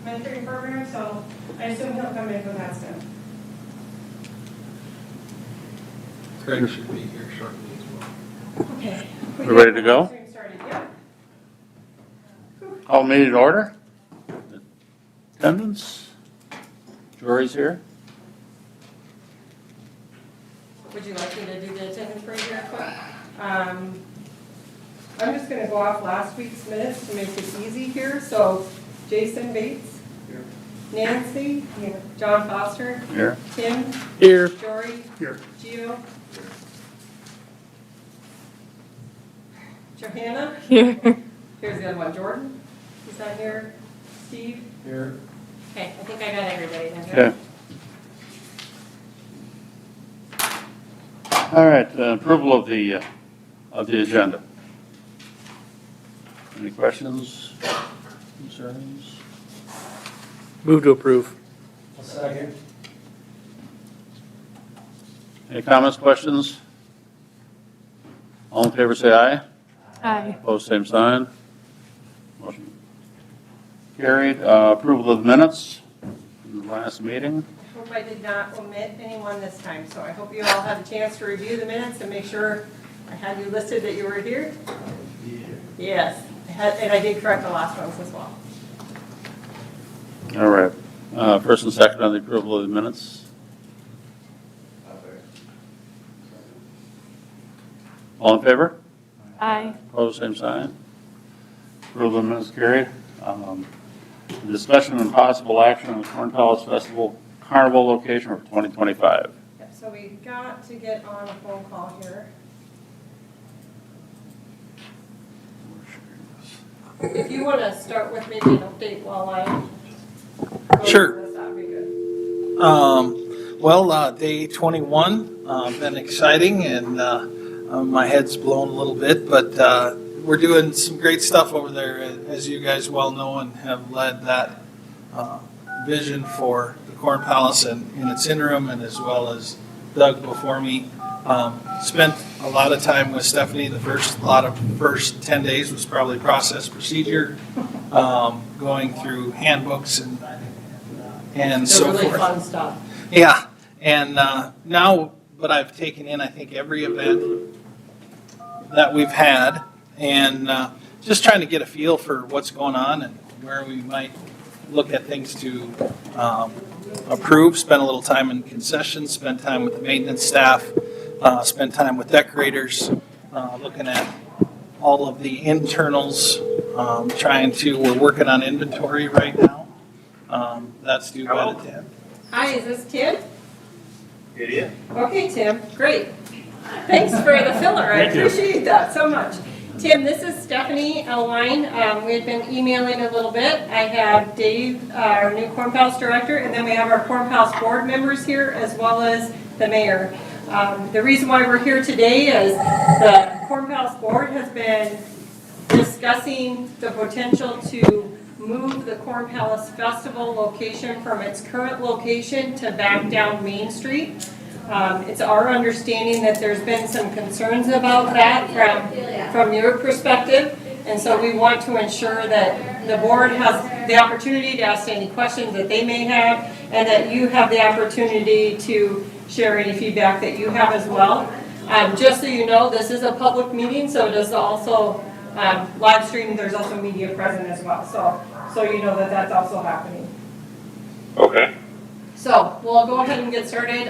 mentoring program, so I assume he'll come in for that stuff. Craig should be here shortly as well. Okay. We ready to go? Started, yeah. All meeting in order? Attendance? Jory's here. Would you like me to do the attendance break here quick? I'm just gonna go off last week's minutes to make it easy here. So Jason Bates. Here. Nancy. Here. John Foster. Here. Tim. Here. Jory. Here. Gio. Johanna. Here. Here's the other one, Jordan. He's not here. Steve. Here. Okay, I think I got everybody then. Okay. All right, approval of the agenda. Any questions, concerns? Move to approve. A second. Any comments, questions? All in favor, say aye. Aye. Opposed, same sign. Motion carried. Approval of the minutes from the last meeting. I hope I did not omit anyone this time, so I hope you all had a chance to review the minutes and make sure I had you listed that you were here. Yeah. Yes, and I did correct the last ones as well. All right. First and second on the approval of the minutes. All in favor? Aye. Opposed, same sign. Approval of the minutes carried. Discussion and possible action on the Corn Palace Festival Carnival location for 2025. Yep, so we got to get on a phone call here. If you want to start with maybe an update while I go Sure. through this, that'd be good. Day 21, been exciting, and my head's blown a little bit, but we're doing some great stuff over there, as you guys well know, and have led that vision for the Corn Palace in its interim, and as well as Doug before me. Spent a lot of time with Stephanie. The first 10 days was probably process procedure, going through handbooks and So so really forth. fun stuff. Yeah, and now, but I've taken in, I think, every event that we've had, and just trying to get a feel for what's going on and where we might look at things to approve. Spend a little time in concessions, spend time with the maintenance staff, spend time with decorators, looking at all of the internals, we're working on inventory right now. That's due by the 10th. Hi, is this Tim? It is. Okay, Tim, great. Thanks for the filler, I appreciate that so much. Tim, this is Stephanie Elwine. We had been emailing a little bit. I have Dave, our new Corn Palace director, and then we have our Corn Palace board members here, as well as the mayor. The reason why we're here today is the Corn Palace board has been discussing the potential to move the Corn Palace Festival location from its current location to back down Main Street. It's our understanding that there's been some concerns about that from your perspective, and so we want to ensure that the board has the opportunity to ask any questions that they may have, and that you have the opportunity to share any feedback that you have as well. Just so you know, this is a public meeting, so it is also live stream. There's also media present as well, so you know that that's also happening. Okay. So we'll go ahead and get started.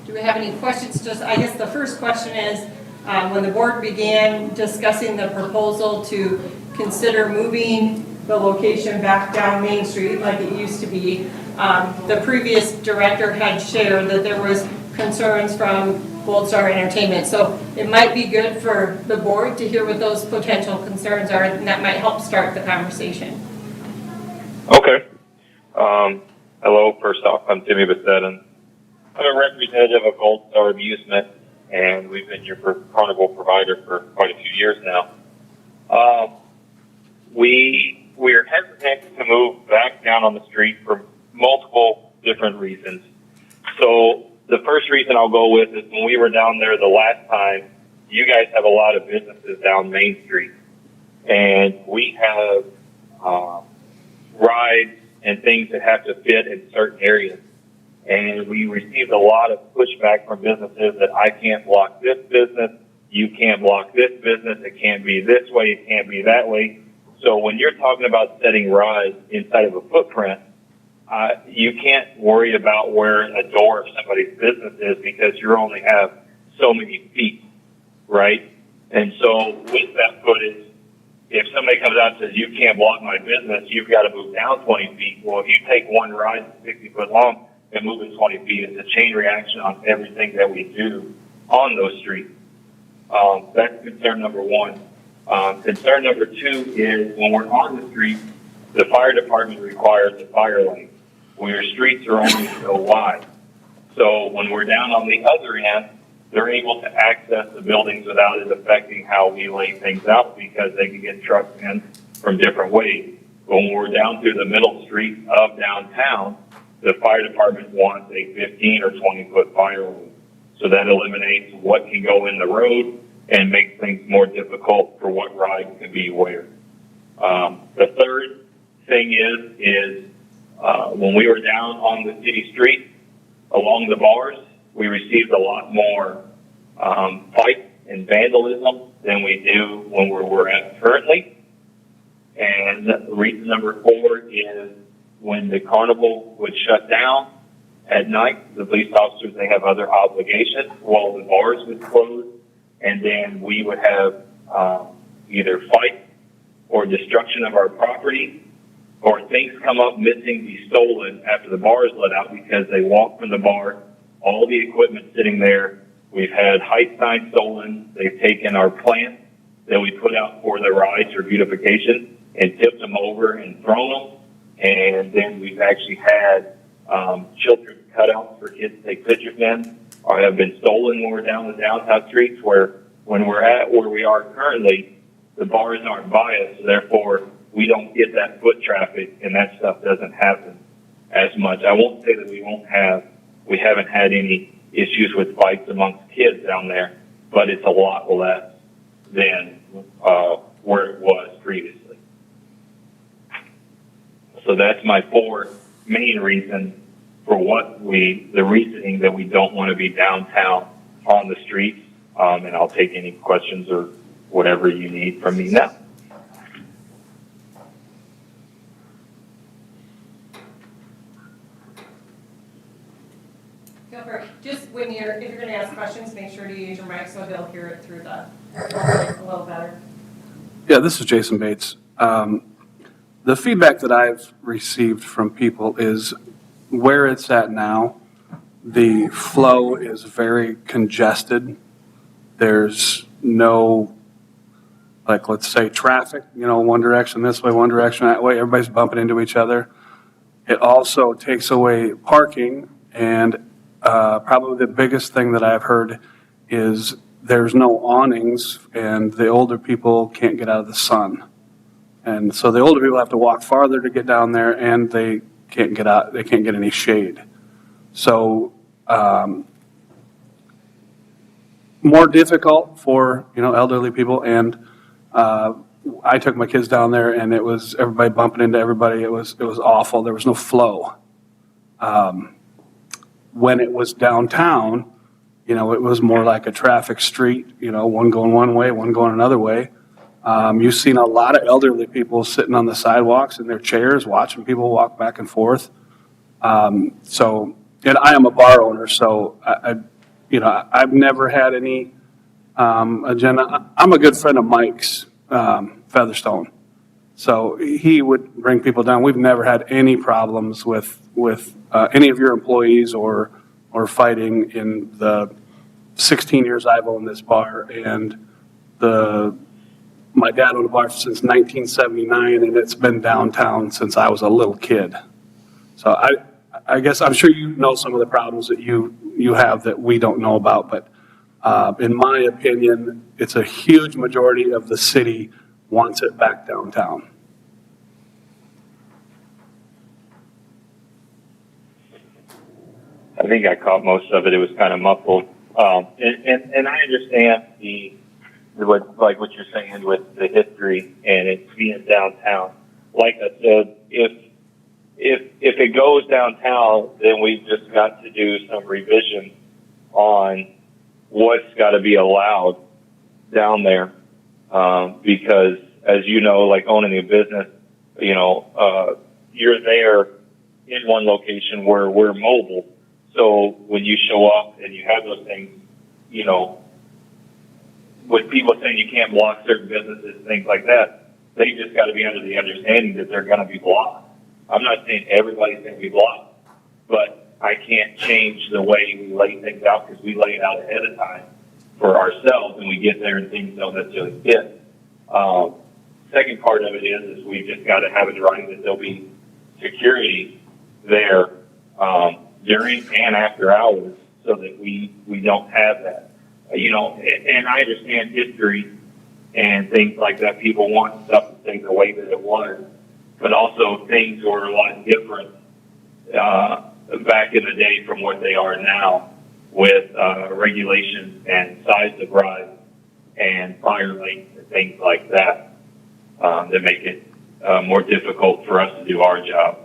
Do we have any questions? Just, I guess the first question is, when the board began discussing the proposal to consider moving the location back down Main Street like it used to be, the previous director had shared that there was concerns from Gold Star Entertainment. So it might be good for the board to hear what those potential concerns are, and that might help start the conversation. Okay. Hello, first off, I'm Timmy Bissett, and I'm a representative of Gold Star Amusement, and we've been your carnival provider for quite a few years now. We're hesitant to move back down on the street for multiple different reasons. So the first reason I'll go with is when we were down there the last time, you guys have a lot of businesses down Main Street, and we have rides and things that have to fit in certain areas. And we received a lot of pushback from businesses that I can't block this business, you can't block this business, it can't be this way, it can't be that way. So when you're talking about setting rides inside of a footprint, you can't worry about where a door of somebody's business is because you only have so many feet, right? And so with that footage, if somebody comes out and says, you can't block my business, you've got to move down 20 feet. Well, if you take one ride that's 60 foot long and move it 20 feet, it's a chain reaction on everything that we do on those streets. That's concern number one. Concern number two is when we're on the street, the fire department requires a fire lane where your streets are only so wide. So when we're down on the other end, they're able to access the buildings without it affecting how we lay things out because they can get trucks in from different ways. But when we're down through the middle street of downtown, the fire department wants a 15 or 20 foot fire lane. So that eliminates what can go in the road and makes things more difficult for what ride can be where. The third thing is when we were down on the city street along the bars, we received a lot more fights and vandalism than we do when we're at currently. And reason number four is when the carnival would shut down at night, the police officers, they have other obligations while the bars would close. And then we would have either fight or destruction of our property or things come up missing, be stolen after the bar is let out because they walk from the bar, all the equipment sitting there. We've had height signs stolen. They've taken our plants that we put out for the rides or beautification and tipped them over and thrown them. And then we've actually had children's cutouts for kids to take pictures in or have been stolen when we're down the downtown streets where when we're at where we are currently, the bars aren't by us, so therefore we don't get that foot traffic and that stuff doesn't happen as much. I won't say that we haven't had any issues with fights amongst kids down there, but it's a lot less than where it was previously. So that's my four main reasons for the reasoning that we don't want to be downtown on the streets. And I'll take any questions or whatever you need from me now. Gilbert, just if you're going to ask questions, make sure to use your mic so they'll hear it through a little better. Yeah, this is Jason Bates. The feedback that I've received from people is where it's at now, the flow is very congested. There's no, like, let's say traffic, one direction this way, one direction that way. Everybody's bumping into each other. It also takes away parking, and probably the biggest thing that I've heard is there's no awnings, and the older people can't get out of the sun. And so the older people have to walk farther to get down there, and they can't get out, they can't get any shade. So more difficult for, elderly people. And I took my kids down there, and it was everybody bumping into everybody. It was awful. There was no flow. When it was downtown, it was more like a traffic street, one going one way, one going another way. You've seen a lot of elderly people sitting on the sidewalks in their chairs, watching people walk back and forth. And I am a bar owner, so I've never had any agenda. I'm a good friend of Mike's, Featherstone. So he would bring people down. We've never had any problems with any of your employees or fighting in the 16 years I've owned this bar. And my dad owned a bar since 1979, and it's been downtown since I was a little kid. So I guess I'm sure you know some of the problems that you have that we don't know about, but in my opinion, it's a huge majority of the city wants it back downtown. I think I caught most of it. It was kind of muffled. And I understand like what you're saying with the history and it being downtown. Like I said, if if it goes downtown, then we've just got to do some revision on what's got to be allowed down there. Because as you know, like owning a business, you're there in one location where we're mobile. So when you show up and you have those things, with people saying you can't block certain businesses, things like that, they just got to be under the understanding that they're going to be blocked. I'm not saying everybody's going to be blocked, but I can't change the way we lay things out because we lay it out ahead of time for ourselves and we get there and things don't necessarily fit. Second part of it is we've just got to have it right that there'll be security there during and after hours so that we don't have that. And I understand history and things like that. People want stuff to take the way that it was, but also things were a lot different back in the day from what they are now with regulations and size of rides and fire lanes and things like that that make it more difficult for us to do our job.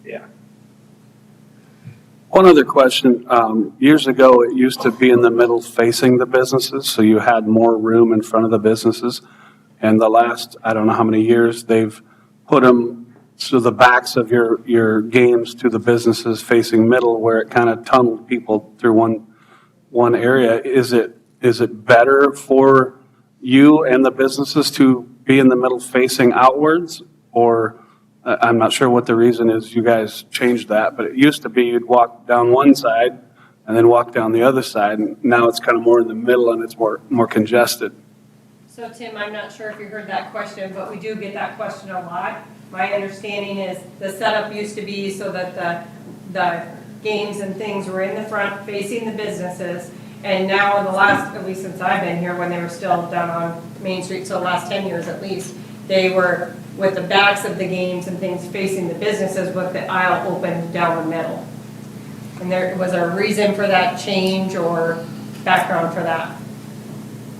Yeah. One other question. Years ago, it used to be in the middle facing the businesses, so you had more room in front of the businesses. And the last, I don't know how many years, they've put them to the backs of your games to the businesses facing middle, where it kind of tunneled people through one area. Is it better for you and the businesses to be in the middle facing outwards? Or I'm not sure what the reason is you guys changed that, but it used to be you'd walk down one side and then walk down the other side, and now it's kind of more in the middle and it's more congested. So Tim, I'm not sure if you heard that question, but we do get that question a lot. My understanding is the setup used to be so that the games and things were in the front facing the businesses. And now in the last, at least since I've been here, when they were still down on Main Street, so the last 10 years at least, they were with the backs of the games and things facing the businesses with the aisle open down the middle. And there was a reason for that change or background for that?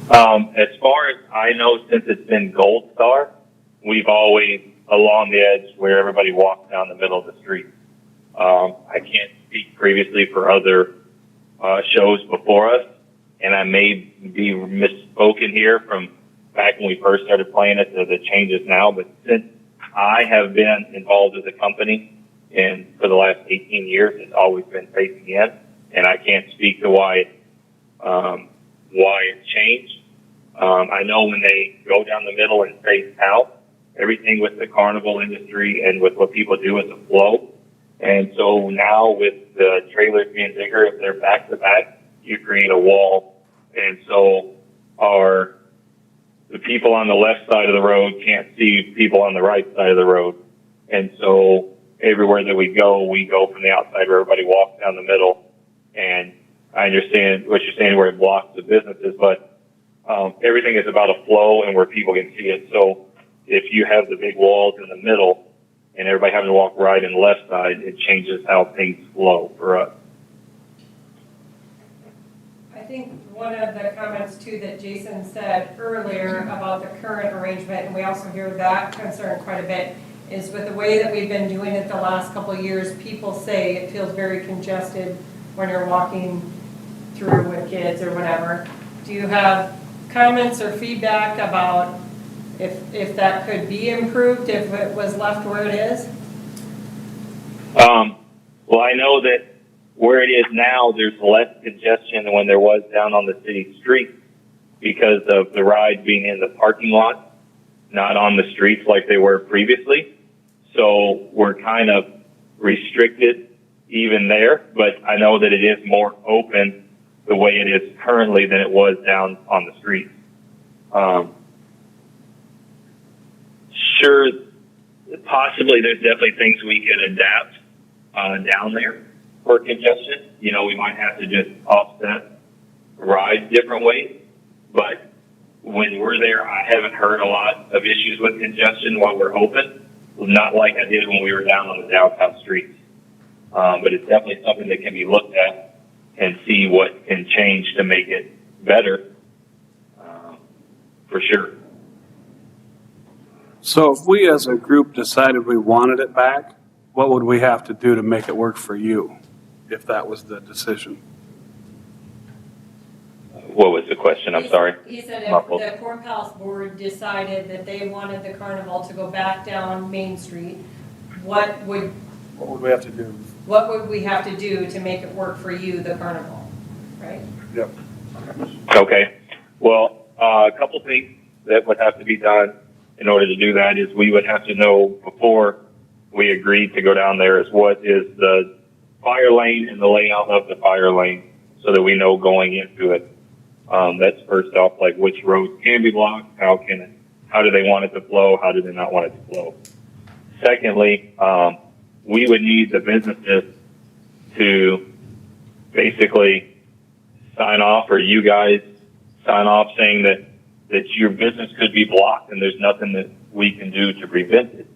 As far as I know, since it's been Gold Star, we've always along the edge where everybody walks down the middle of the street. I can't speak previously for other shows before us, and I may be misspoken here from back when we first started playing it to the changes now, but since I have been involved with the company and for the last 18 years, it's always been facing in, and I can't speak to why it changed. I know when they go down the middle and face out, everything with the carnival industry and with what people do is a flow. And so now with the trailers being bigger, if they're back to back, you create a wall. And so the people on the left side of the road can't see people on the right side of the road. And so everywhere that we go from the outside where everybody walks down the middle. And I understand what you're saying where it blocks the businesses, but everything is about a flow and where people can see it. So if you have the big walls in the middle and everybody having to walk right and left side, it changes how things flow for us. I think one of the comments too that Jason said earlier about the current arrangement, and we also hear that concern quite a bit, is with the way that we've been doing it the last couple of years, people say it feels very congested when you're walking through with kids or whatever. Do you have comments or feedback about if that could be improved, if it was left where it is? Well, I know that where it is now, there's less congestion than when there was down on the city street because of the rides being in the parking lot, not on the streets like they were previously. So we're kind of restricted even there, but I know that it is more open the way it is currently than it was down on the street. Sure, possibly there's definitely things we could adapt down there for congestion. We might have to just offset rides different ways, but when we're there, I haven't heard a lot of issues with congestion while we're open, not like I did when we were down on the downtown streets. But it's definitely something that can be looked at and see what can change to make it better, for sure. So if we as a group decided we wanted it back, what would we have to do to make it work for you, if that was the decision? What was the question? I'm sorry. He said if Muffled. the Corn Palace Board decided that they wanted the carnival to go back down Main Street, what would we have to do? what would we have to do to make it work for you, the carnival, right? Yep. Okay. Well, a couple things that would have to be done in order to do that is we would have to know before we agreed to go down there is what is the fire lane and the layout of the fire lane so that we know going into it. That's first off, like which roads can be blocked, how do they want it to flow, how do they not want it to flow. Secondly, we would need the businesses to basically sign off, or you guys sign off saying that your business could be blocked and there's nothing that we can do to prevent it.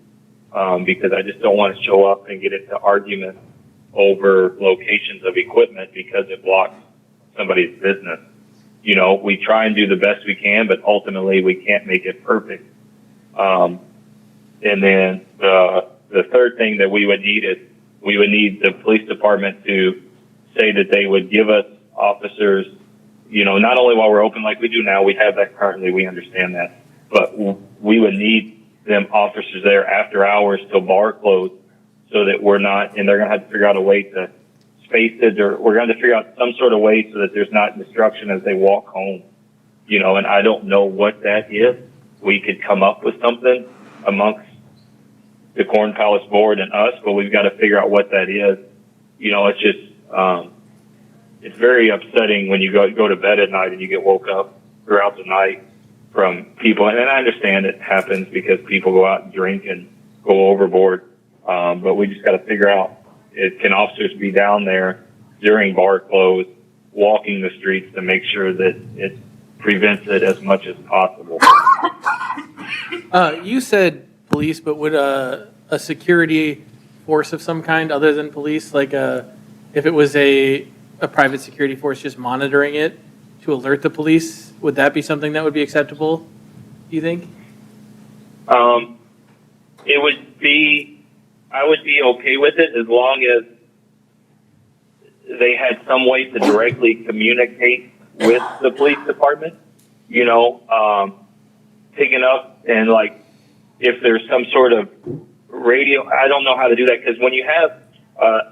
Because I just don't want to show up and get into arguments over locations of equipment because it blocks somebody's business. You know, we try and do the best we can, but ultimately we can't make it perfect. And then the third thing that we would need is we would need the police department to say that they would give us officers, you know, not only while we're open like we do now, we have that currently, we understand that, but we would need them officers there after hours till bar closed so that we're not, and they're going to have to figure out a way to space it, or we're going to figure out some sort of way so that there's not disruption as they walk home, you know, and I don't know what that is. We could come up with something amongst the Corn Palace Board and us, but we've got to figure out what that is. You know, it's just, it's very upsetting when you go to bed at night and you get woke up throughout the night from people. And I understand it happens because people go out and drink and go overboard. But we just got to figure out, can officers be down there during bar close, walking the streets to make sure that it prevents it as much as possible. You said police, but would a security force of some kind other than police, like if it was a private security force just monitoring it to alert the police, would that be something that would be acceptable, do you think? It would be, I would be okay with it as long as they had some way to directly communicate with the police department, you know, picking up and like, if there's some sort of radio, I don't know how to do that because when you have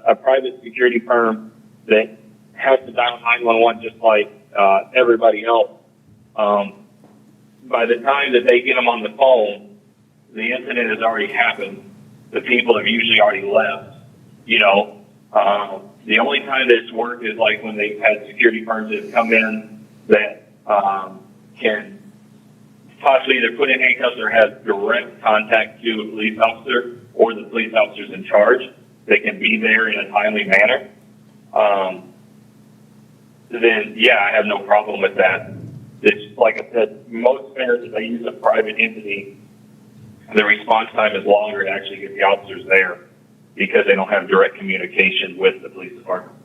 a private security firm that has to dial 911 just like everybody else, by the time that they get them on the phone, the incident has already happened. The people have usually already left. You know, the only time that it's worked is like when they've had security firms that come in that can possibly either put in handcuffs or have direct contact to a police officer or the police officers in charge. They can be there in a timely manner. Then yeah, I have no problem with that. It's like I said, most fairs, if they use a private entity, the response time is longer to actually get the officers there because they don't have direct communication with the police department.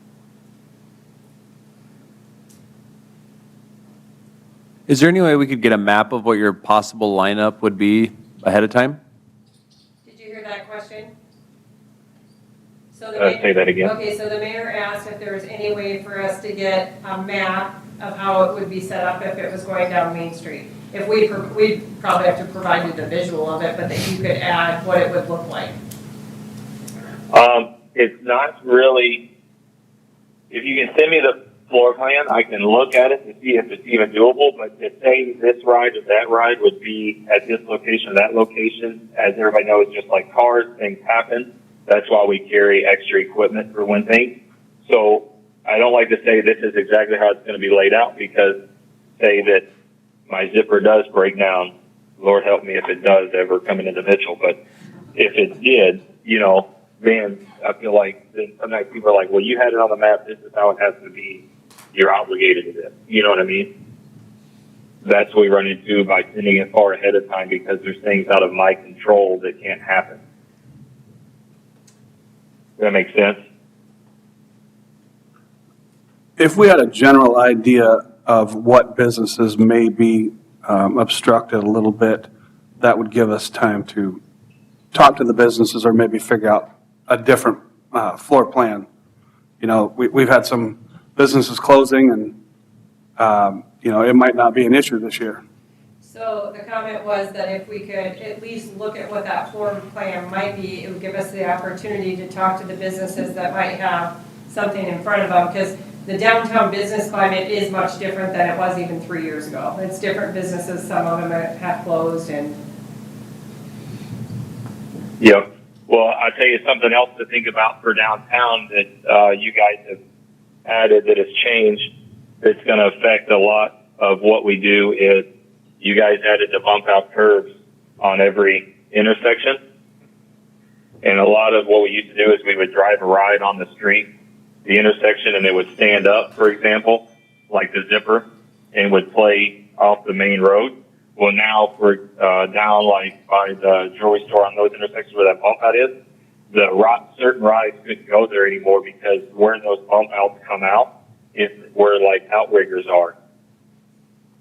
Is there any way we could get a map of what your possible lineup would be ahead of time? Did you hear that question? So Say that again. Okay, so the mayor asked if there was any way for us to get a map of how it would be set up if it was going down Main Street. If we'd probably have to provide you the visual of it, but that you could add what it would look like. It's not really, if you can send me the floor plan, I can look at it to see if it's even doable, but to say this ride or that ride would be at this location or that location, as everybody knows, just like cars, things happen. That's why we carry extra equipment for when things. So I don't like to say this is exactly how it's going to be laid out because say that my zipper does break down. Lord help me if it does ever coming into Mitchell. But if it did, you know, then I feel like then sometimes people are like, well, you had it on the map. This is how it has to be. You're obligated to this. You know what I mean? That's what we run into by sending it far ahead of time because there's things out of my control that can't happen. Does that make sense? If we had a general idea of what businesses may be obstructed a little bit, that would give us time to talk to the businesses or maybe figure out a different floor plan. You know, we've had some businesses closing and, you know, it might not be an issue this year. So the comment was that if we could at least look at what that floor plan might be, it would give us the opportunity to talk to the businesses that might have something in front of them, because the downtown business climate is much different than it was even 3 years ago. It's different businesses, some of them have closed and. Yep. Well, I'll tell you something else to think about for downtown that you guys have added that has changed that's going to affect a lot of what we do is you guys added the bump out curves on every intersection. And a lot of what we used to do is we would drive a ride on the street, the intersection, and it would stand up, for example, like the zipper, and would play off the main road. Well, now for down like by the jewelry store on those intersections where that bump out is, certain rides couldn't go there anymore because where those bump outs come out is where like outriggers are.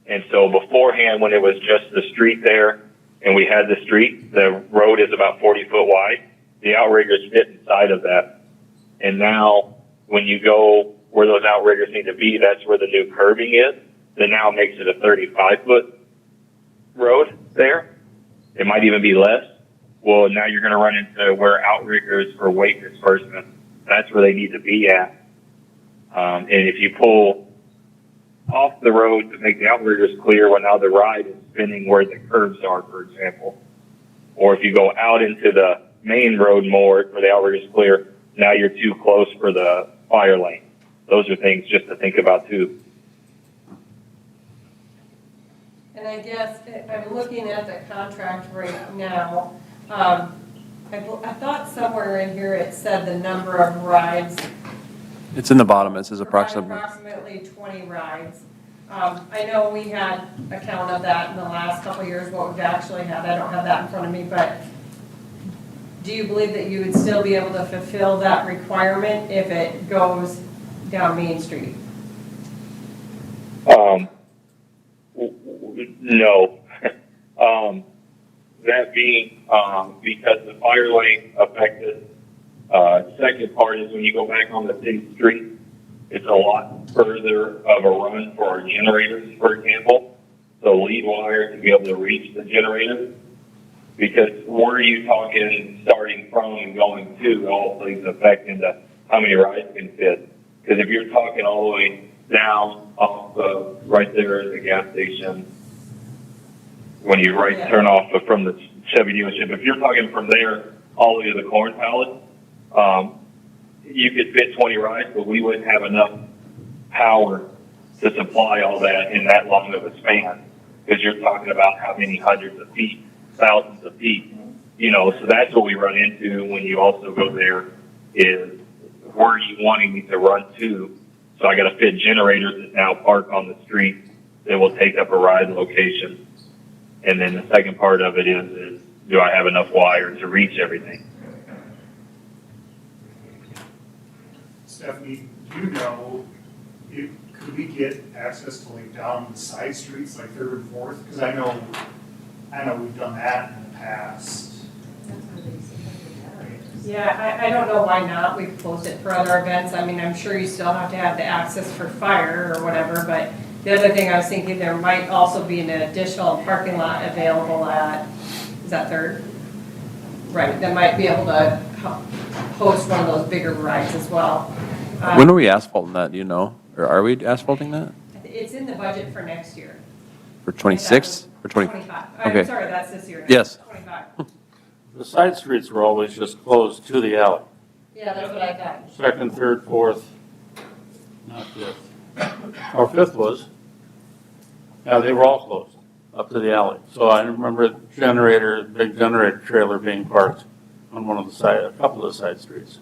And so beforehand, when it was just the street there and we had the street, the road is about 40 foot wide. The outriggers fit inside of that. And now when you go where those outriggers need to be, that's where the new curbing is. That now makes it a 35 foot road there. It might even be less. Well, now you're going to run into where outriggers for weight disbursement, that's where they need to be at. And if you pull off the road to make the outriggers clear, well, now the ride is spinning where the curves are, for example. Or if you go out into the main road more where the outriggers clear, now you're too close for the fire lane. Those are things just to think about too. And I guess I'm looking at the contract right now. I thought somewhere in here it said the number of rides. It's in the bottom, it says approximately. Approximately 20 rides. I know we had a count of that in the last couple of years, what we've actually had. I don't have that in front of me, but do you believe that you would still be able to fulfill that requirement if it goes down Main Street? No. That being because the fire lane affected. Second part is when you go back on the city street, it's a lot further of a run for our generators, for example. So lead wire to be able to reach the generator. Because where are you talking starting from and going to all plays effect into how many rides can fit. Because if you're talking all the way down off of right there at the gas station, when you turn off from the Chevy dealership, if you're talking from there all the way to the corn pallet, you could fit 20 rides, but we wouldn't have enough power to supply all that in that long of a span. Because you're talking about how many hundreds of feet, thousands of feet, you know, so that's what we run into when you also go there is where are you wanting me to run to? So I got to fit generators that now park on the street that will take up a ride location. And then the second part of it is do I have enough wire to reach everything? Stephanie, do you know, could we get access to like down the side streets, like 3rd and 4th? Because I know we've done that in the past. Yeah, I don't know why not. We've closed it for other events. I mean, I'm sure you still have to have the access for fire or whatever, but the other thing I was thinking, there might also be an additional parking lot available at, is that 3rd? Right, that might be able to host one of those bigger rides as well. When are we asphalting that, do you know? Or are we asphalting that? It's in the budget for next year. For 26 or 20? 25. Okay. I'm sorry, that's this year. now. Yes. 25. The side streets were always just closed to the alley. Yeah, that's what I thought. 2nd, 3rd, 4th, not 5th. Or 5th was. Yeah, they were all closed up to the alley. So I remember big generator trailer being parked on a couple of the side streets.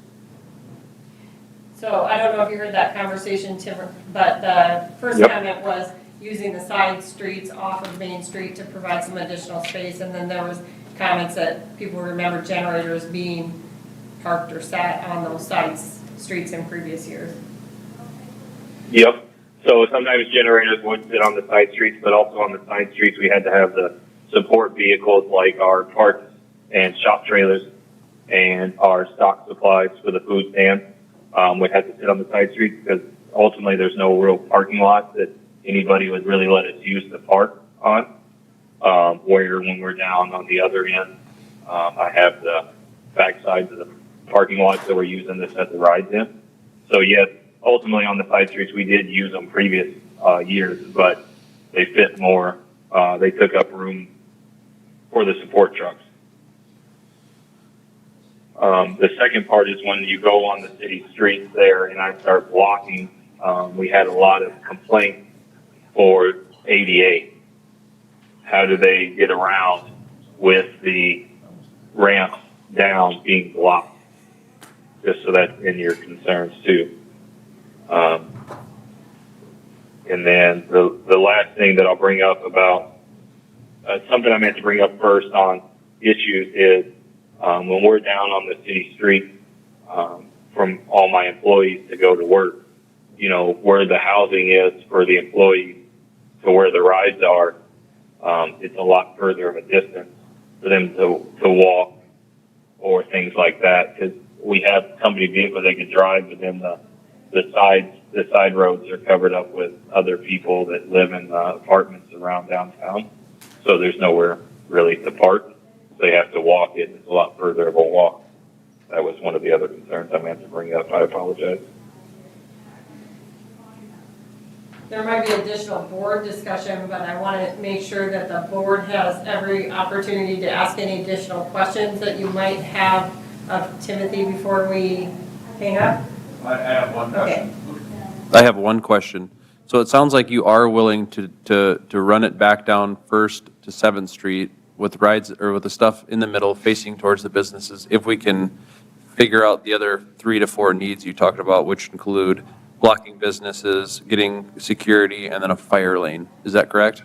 So I don't know if you heard that conversation, Tim, but the first comment was using the side streets off of Main Street to provide some additional space. And then there was comments that people remember generators being parked or sat on those side streets in previous years. Yep. So sometimes generators would sit on the side streets, but also on the side streets we had to have the support vehicles like our parts and shop trailers and our stock supplies for the food stand would have to sit on the side streets because ultimately there's no real parking lot that anybody would really let us use the park on. Where when we're down on the other end, I have the back sides of the parking lots that we're using to set the rides in. So yes, ultimately on the side streets, we did use them previous years, but they fit more. They took up room for the support trucks. The second part is when you go on the city streets there and I start blocking, we had a lot of complaints for ADA. How do they get around with the ramps down being blocked? Just so that's in your concerns too. And then the last thing that I'll bring up about something I meant to bring up first on issues is when we're down on the city street from all my employees to go to work, you know, where the housing is for the employees to where the rides are, it's a lot further of a distance for them to walk or things like that because we have company vehicles they can drive, but then the side roads are covered up with other people that live in apartments around downtown. So there's nowhere really to park. They have to walk it. It's a lot further of a walk. That was one of the other concerns I meant to bring up. I apologize. There might be additional board discussion, but I want to make sure that the board has every opportunity to ask any additional questions that you might have of Timothy before we hang up. I have one Okay. I have one question. So it sounds like you are willing to run it back down First to 7th Street with rides or with the stuff in the middle facing towards the businesses if we can figure out the other 3 to 4 needs you talked about, which include blocking businesses, getting security, and then a fire lane. Is that correct?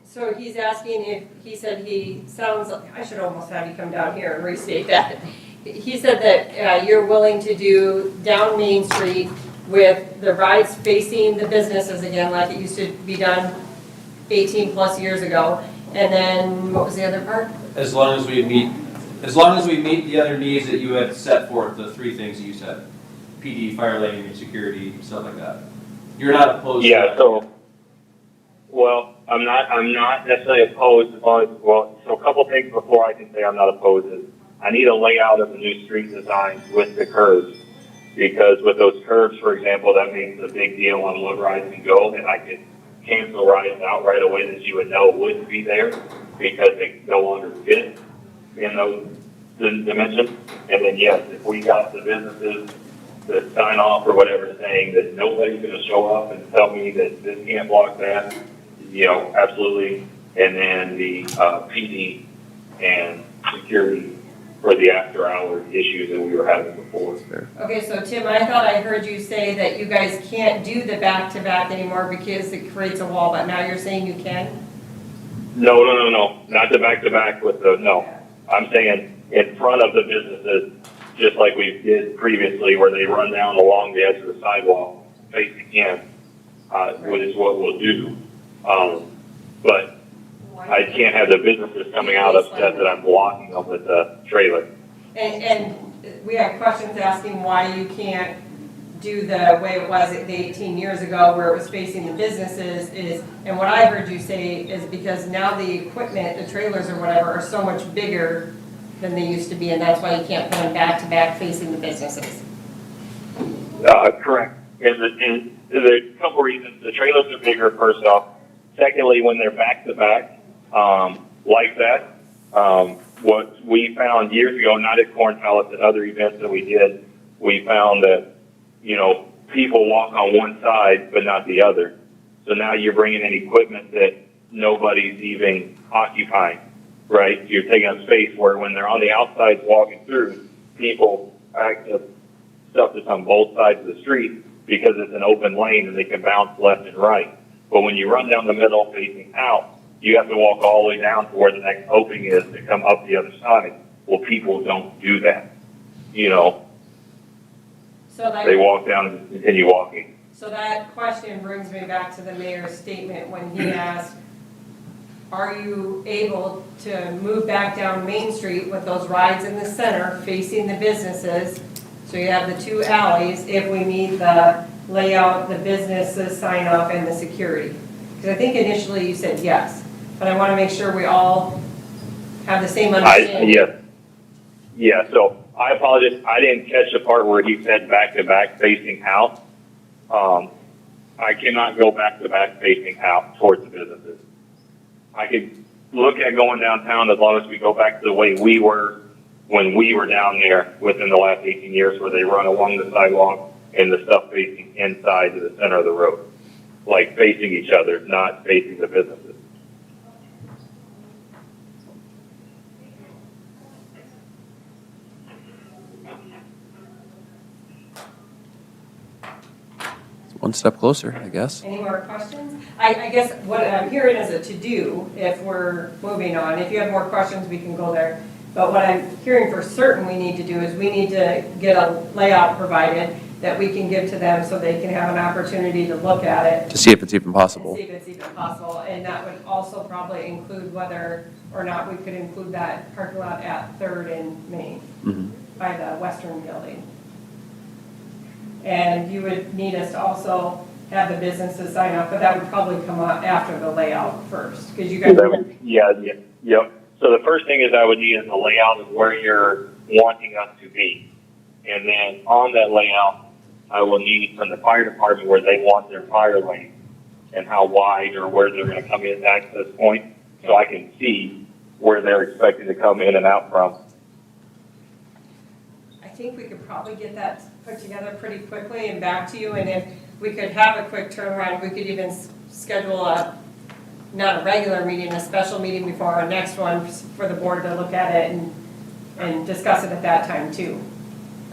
So he's asking if, he said he sounds, I should almost have you come down here and restate that. He said that you're willing to do down Main Street with the rides facing the businesses again, like it used to be done 18 plus years ago. And then what was the other part? As long as we meet the other needs that you had set forth, the 3 things that you said. PD, fire lane, and security, stuff like that. You're not opposed to Yeah, that? so, well, I'm not necessarily opposed as long as, well, so a couple things before I can say I'm not opposed is I need a layout of the new street design with the curves. Because with those curves, for example, that makes a big deal on what rides can go, and I could cancel rides out right away that you would know wouldn't be there because they no longer fit in those dimensions. And then yes, if we got the businesses that sign off or whatever saying that nobody's going to show up and tell me that this can't block that, you know, absolutely. And then the PD and security for the after-hour issues that we were having before. Okay, so Tim, I thought I heard you say that you guys can't do the back-to-back anymore because it creates a wall, but now you're saying you can? No, not the back-to-back with the, no. I'm saying in front of the businesses, just like we did previously, where they run down along the edge of the sidewalk facing in, which is what we'll do. But I can't have the businesses coming out upset that I'm blocking them with the trailer. And we had questions asking why you can't do the way it was 18 years ago where it was facing the businesses is, and what I heard you say is because now the equipment, the trailers or whatever, are so much bigger than they used to be, and that's why you can't put them back to back facing the businesses. Correct. And there's a couple reasons. The trailers are bigger, first off. Secondly, when they're back to back, like that, what we found years ago, not at Corn Palace, at other events that we did, we found that, you know, people walk on one side but not the other. So now you're bringing in equipment that nobody's even occupying, right? You're taking up space where when they're on the outside walking through, people access stuff that's on both sides of the street because it's an open lane and they can bounce left and right. But when you run down the middle facing out, you have to walk all the way down to where the next opening is to come up the other side. Well, people don't do that. You know, So that, they walk down and continue walking. so that question brings me back to the mayor's statement when he asked, are you able to move back down Main Street with those rides in the center facing the businesses? So you have the two alleys if we need the layout, the businesses sign off and the security. Because I think initially you said yes, but I want to make sure we all have the same understanding. Yes. Yeah, so I apologize. I didn't catch the part where he said back-to-back facing house. I cannot go back-to-back facing house towards the businesses. I could look at going downtown as long as we go back to the way we were when we were down there within the last 18 years, where they run along the sidewalk and the stuff facing inside to the center of the road, like facing each other, not facing the businesses. One step closer, I guess. Any more questions? I guess what I'm hearing is a to-do if we're moving on. If you have more questions, we can go there. But what I'm hearing for certain we need to do is we need to get a layout provided that we can give to them so they can have an opportunity to look at it. To see if it's even And possible. see if it's even possible. And that would also probably include whether or not we could include that parking lot at 3rd and Main Mhm. by the Western Building. And you would need us to also have the businesses sign up, but that would probably come up after the layout first, because you guys. Yep. So the first thing is I would need is the layout of where you're wanting us to be. And then on that layout, I will need from the fire department where they want their fire lane and how wide or where they're going to come in access point, so I can see where they're expecting to come in and out from. I think we could probably get that put together pretty quickly and back to you, and if we could have a quick turnaround, we could even schedule not a regular meeting, a special meeting before our next one for the board to look at it and discuss it at that time too.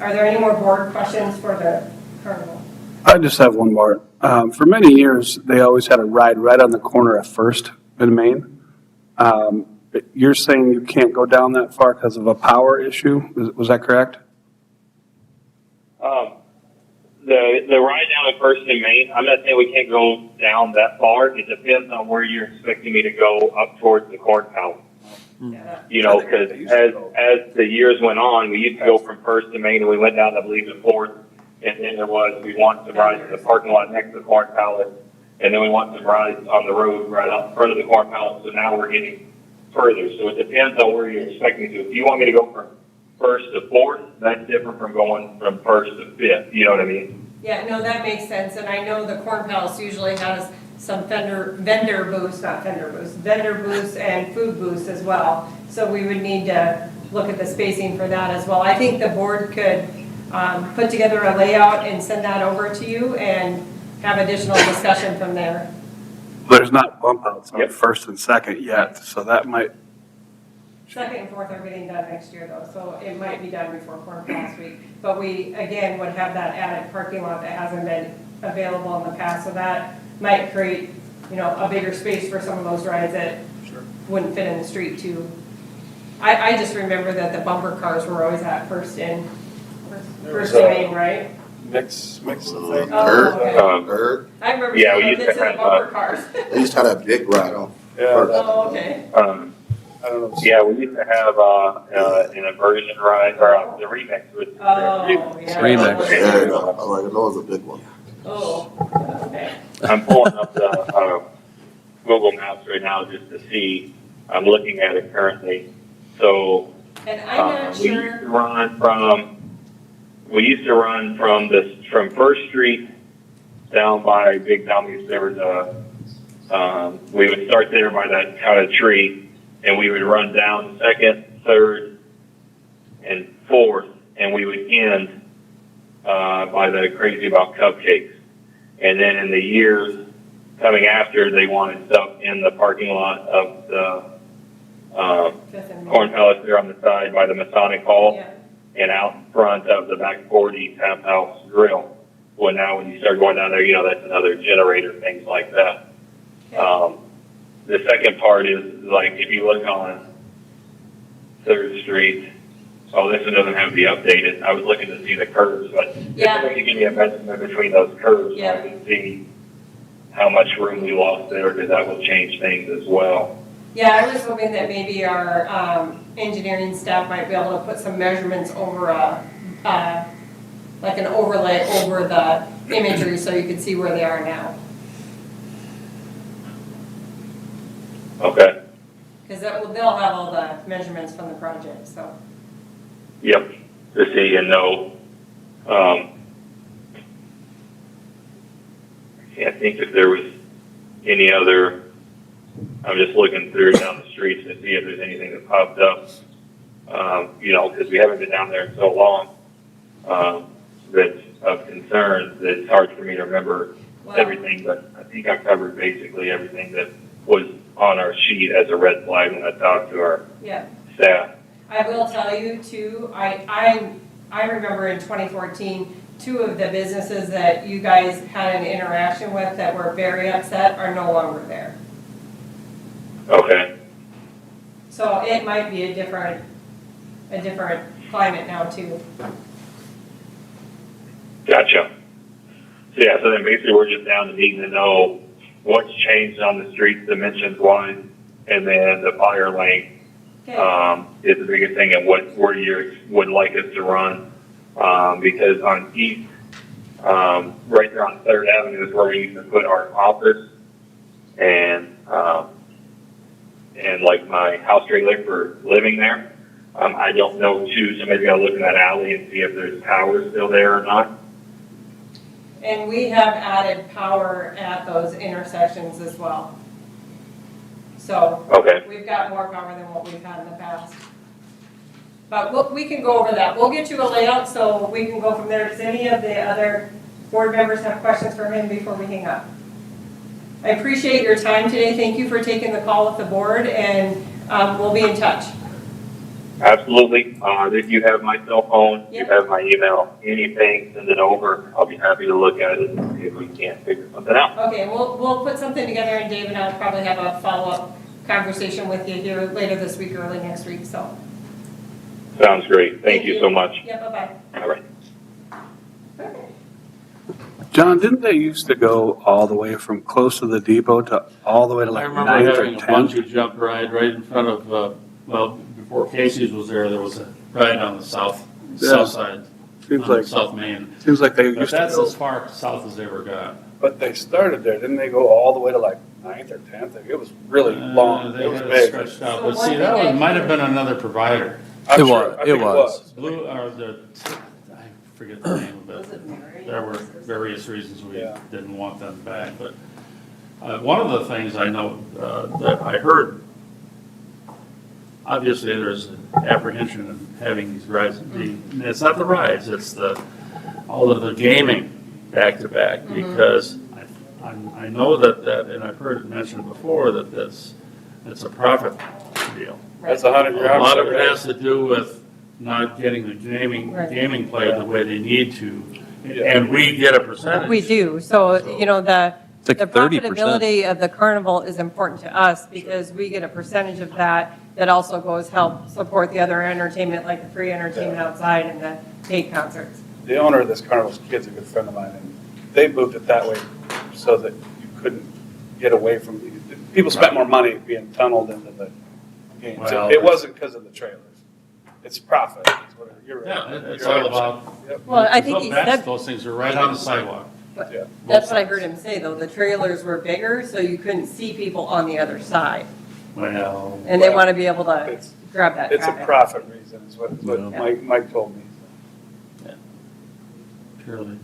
Are there any more board questions for the carnival? I just have one more. For many years, they always had a ride right on the corner at First in Maine. You're saying you can't go down that far because of a power issue? Was that correct? The ride down at First and Main, I'm not saying we can't go down that far. It depends on where you're expecting me to go up towards the Corn Palace. Yeah. You know, because as the years went on, we used to go from First to Main, and we went down, I believe, to Fourth, and then we want some rides in the parking lot next to the Corn Palace, and then we want some rides on the road right out in front of the Corn Palace, so now we're getting further. So it depends on where you're expecting to. If you want me to go from First to Fourth, that's different from going from First to Fifth, you know what I mean? Yeah, no, that makes sense, and I know the Corn Palace usually has some vendor booths and food booths as well. So we would need to look at the spacing for that as well. I think the board could put together a layout and send that over to you and have additional discussion from there. There's not bump outs on Yep. First and Second yet, so that might, 2nd and 4th are getting done next year though, so it might be done before Corn Palace week. But we, again, would have that added parking lot that hasn't been available in the past, so that might create, a bigger space for some of those rides that wouldn't fit in the street too. I just remember that the bumper cars were always at First and Main, right? Mix the thing. Oh, okay. Kurt, I remember Yeah, we seeing used to this in the have, bumper cars. they used to have that big ride on. Yeah, Oh, okay. I don't know. Yeah, we used to have an inversion ride, or the remix with. Oh, yeah. Remix. There you go. I was like, I know it's a big one. Oh, okay. I'm pulling up the Google Maps right now just to see. I'm looking at it currently. So And I'm not we used sure, to run from First Street down by Big Tommy's. There was we would start there by that kind of tree, and we would run down 2nd, 3rd, and 4th, and we would end by the Crazy About Cupcakes. And then in the years coming after, they wanted stuff in the parking lot of the Fifth and Corn Palace there on the side by the Masonic Hall, Yeah. and out front of the back 40 Tap House Grill. Well, now when you start going down there, that's another generator, things like that. The second part is, like, if you look on 3rd Street, this one doesn't have to be updated. I was looking to see the curves, but Yeah. if you give me a measurement between those curves, Yeah. I can see how much room we lost there, because that will change things as well. Yeah, I was hoping that maybe our engineering staff might be able to put some measurements over like an overlay over the imagery so you can see where they are now. Okay, Because they'll have all the measurements from the project, so. yep, to see and know. I can't think if there was any other, I'm just looking through down the streets to see if there's anything that popped up. You know, because we haven't been down there in so long, that's of concern that it's hard for me to remember Wow. everything, but I think I covered basically everything that was on our sheet as a red flag when I talked to our Yeah. staff. I will tell you too, I remember in 2014, two of the businesses that you guys had an interaction with that were very upset are no longer there. Okay, So it might be a different climate now too. gotcha. So yeah, so then basically we're just down to needing to know what's changed on the streets dimensions wise, and then the fire lane Okay, is the biggest thing, and where you would like us to run. Because on East, right there on 3rd Avenue is where we used to put our office and like my house trailer for living there. I don't know too, so maybe I'll look in that alley and see if there's power still there or not. and we have added power at those intersections as well. So Okay, we've got more power than what we've had in the past. But we can go over that. We'll get you a layout so we can go from there. Does any of the other board members have questions for him before we hang up? I appreciate your time today. Thank you for taking the call with the board, and we'll be in touch. absolutely. If you have my cell phone, you Yep. have my email, anything, send it over. I'll be happy to look at it and see if we can't figure something out. Okay, we'll put something together, and Dave and I'll probably have a follow-up conversation with you here later this week, early next week, so. Sounds great. Thank you so much. Yeah, bye-bye. All right. John, didn't they used to go all the way from close to the depot to all the way to I like remember 9th or having a 10th? bungee jump ride right in front of, well, before Casey's was there was a ride on the south side, Seems on like, South Main. seems like they But used to that's go, as far south as they ever got. but they started there, didn't they go all the way to like 9th or 10th? It was really long, They it was had it big. stretched out, So but one see, that thing I might can- have been another provider. I'm It sure- was- I think it was. Blue, or I forget the name of it. There were various reasons we Yeah. didn't want them back, but one of the things I know that I heard, obviously there's an apprehension in having these rides, and it's not the rides, it's all of the gaming back to back, because I know that, and I've heard it mentioned before, that it's a profit deal. That's 100, A lot of it has to do with not getting the Right. gaming played the way they need to, and we get a percentage. We do, so, you know, the It's like 30%. profitability of the carnival is important to us because we get a percentage of that that also goes help support the other entertainment, like the free entertainment outside and the paid concerts. The owner of this carnival's kid's a good friend of mine, and they moved it that way so that you couldn't get away from, people spent more money being tunneled into the games. Well, It wasn't because of the trailers. It's profit, is what it- you're right. Yeah, it's You're all right. about, Yep. Well, I think he said, those things are right on the sidewalk. Yeah. that's what I heard him say, though, the trailers were bigger, so you couldn't see people on the other side. Well, And they want to be able to It's- grab that It's a traffic. profit reason, is what Yeah. Mike told me. purely.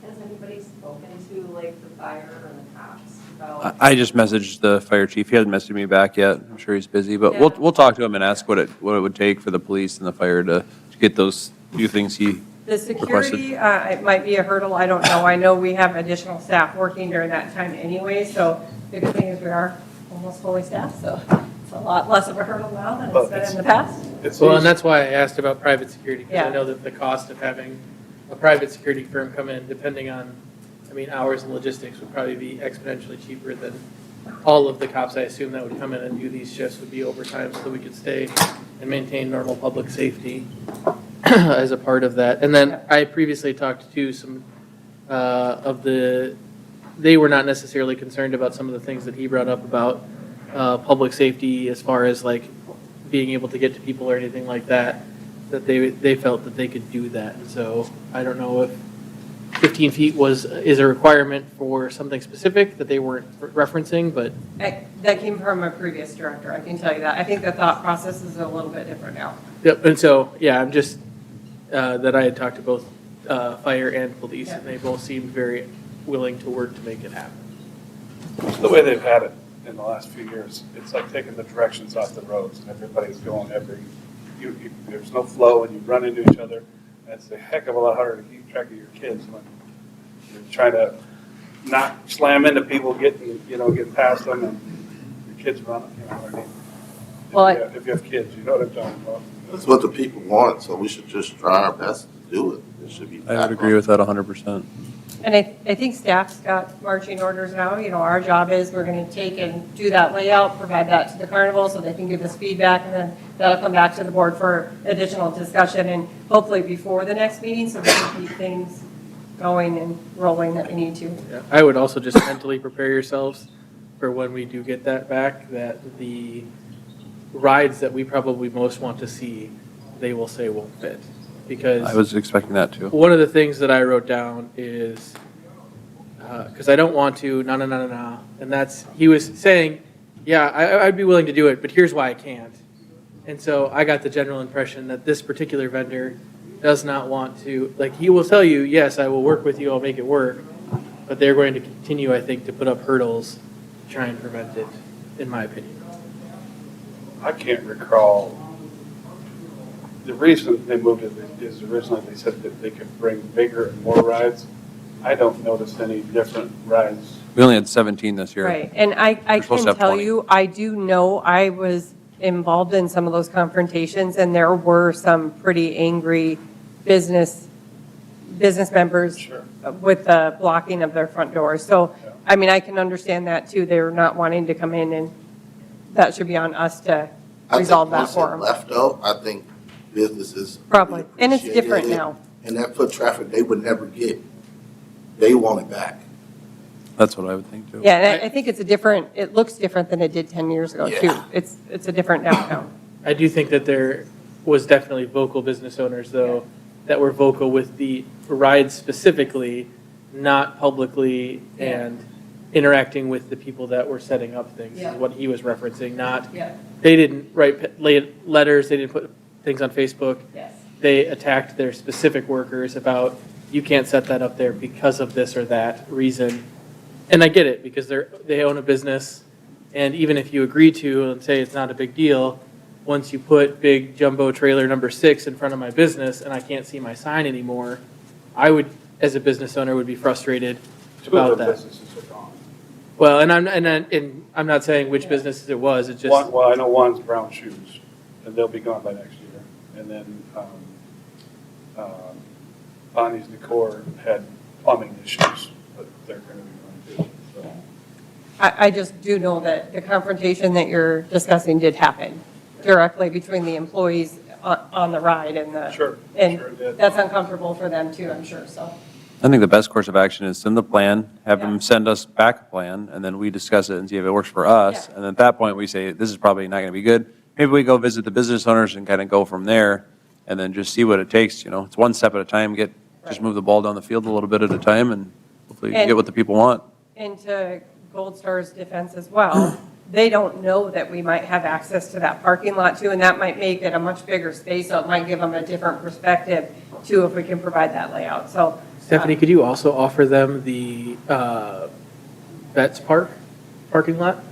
Has anybody spoken to like the fire or the cops about? I just messaged the fire chief. He hasn't messaged me back yet. I'm sure he's busy, but we'll, Yeah. we'll talk to him and ask what it would take for the police and the fire to get those few things he, The security, it might be a hurdle, I don't know. I know we have additional staff working during that time anyway, so the good thing is we are almost fully staffed, so it's a lot less of a hurdle now than it's been in the past. It's Well, and easy. that's why I asked about private security, because Yeah. I know that the cost of having a private security firm come in, depending on, I mean, hours and logistics would probably be exponentially cheaper than all of the cops, I assume, that would come in and do these shifts would be overtime so that we could stay and maintain normal public safety as a part of that. And then I previously talked to some they were not necessarily concerned about some of the things that he brought up about public safety as far as like being able to get to people or anything like that, that they felt that they could do that. So I don't know if 15 feet is a requirement for something specific that they weren't referencing, but That came from a previous director, I can tell you that. I think the thought process is a little bit different now. yep. And so, yeah, I'm just, that I had talked to both fire and police, and they both seemed very willing to work to make it happen. It's the way they've had it in the last few years. It's like taking the directions off the roads and everybody's going there's no flow and you run into each other. And it's a heck of a lot harder to keep track of your kids when you're trying to not slam into people getting past them and your kids running, you know what I mean? Well, If you have kids, you know what I'm talking about. That's what the people want, so we should just try our best to do it. It should be. I would agree with that 100%. And I think staff's got marching orders now. You know, our job is we're going to take and do that layout, provide that to the carnival so they can give us feedback, and then that'll come back to the board for additional discussion and hopefully before the next meeting so we can keep things going and rolling that we need to. Yeah, I would also just mentally prepare yourselves for when we do get that back, that the rides that we probably most want to see, they will say won't fit. Because I was expecting that too. one of the things that I wrote down is, because I don't want to, no. And that's, he was saying, yeah, I'd be willing to do it, but here's why I can't. And so I got the general impression that this particular vendor does not want to, like, he will tell you, yes, I will work with you, I'll make it work. But they're going to continue, I think, to put up hurdles to try and prevent it, in my opinion. I can't recall. The reason they moved it is originally they said that they could bring bigger and more rides. I don't notice any different rides. We only had 17 this year. Right, and I We're supposed to can have tell 20. you, I do know I was involved in some of those confrontations, and there were some pretty angry business members Sure. with the blocking of their front doors. So, I mean, I can understand that too. They're not wanting to come in, and that should be on us to resolve that for them. Left though, I think businesses. Probably, and it's appreciated different it, now. And that foot traffic they would never get. They want it back. That's what I would think too. Yeah, and I think it looks different than it did 10 years ago too. Yeah. It's a different downtown. I do think that there was definitely vocal business owners, though, that were vocal with the rides specifically, not publicly, and interacting with the people that were setting up things, Yeah. is what he was referencing, not, Yeah. they didn't write letters, they didn't put things on Facebook. Yes. They attacked their specific workers about, you can't set that up there because of this or that reason. And I get it, because they own a business, and even if you agree to and say it's not a big deal, once you put big jumbo trailer number 6 in front of my business and I can't see my sign anymore, I would, as a business owner, would be frustrated Two about of the that. businesses are gone. Well, and I'm not saying which businesses it was, it's just, Well, I know one's Brown Shoes, and they'll be gone by next year. And then Bonnie's Decor had plumbing issues, but they're going to be gone too. So. I just do know that the confrontation that you're discussing did happen directly between the employees on the ride and the. Sure, And sure it did. that's uncomfortable for them too, I'm sure, so. I think the best course of action is send the plan, have Yeah. them send us back a plan, and then we discuss it and see if it works for us. Yeah. And at that point, we say, this is probably not going to be good. Maybe we go visit the business owners and kind of go from there, and then just see what it takes, you know, it's one step at a time, just Right. move the ball down the field a little bit at a time, and hopefully you And- get what the people want. And to Gold Star's defense as well, they don't know that we might have access to that parking lot too, and that might make it a much bigger space, so it might give them a different perspective too if we can provide that layout, so. Stephanie, could you also offer them the Vets Park parking lot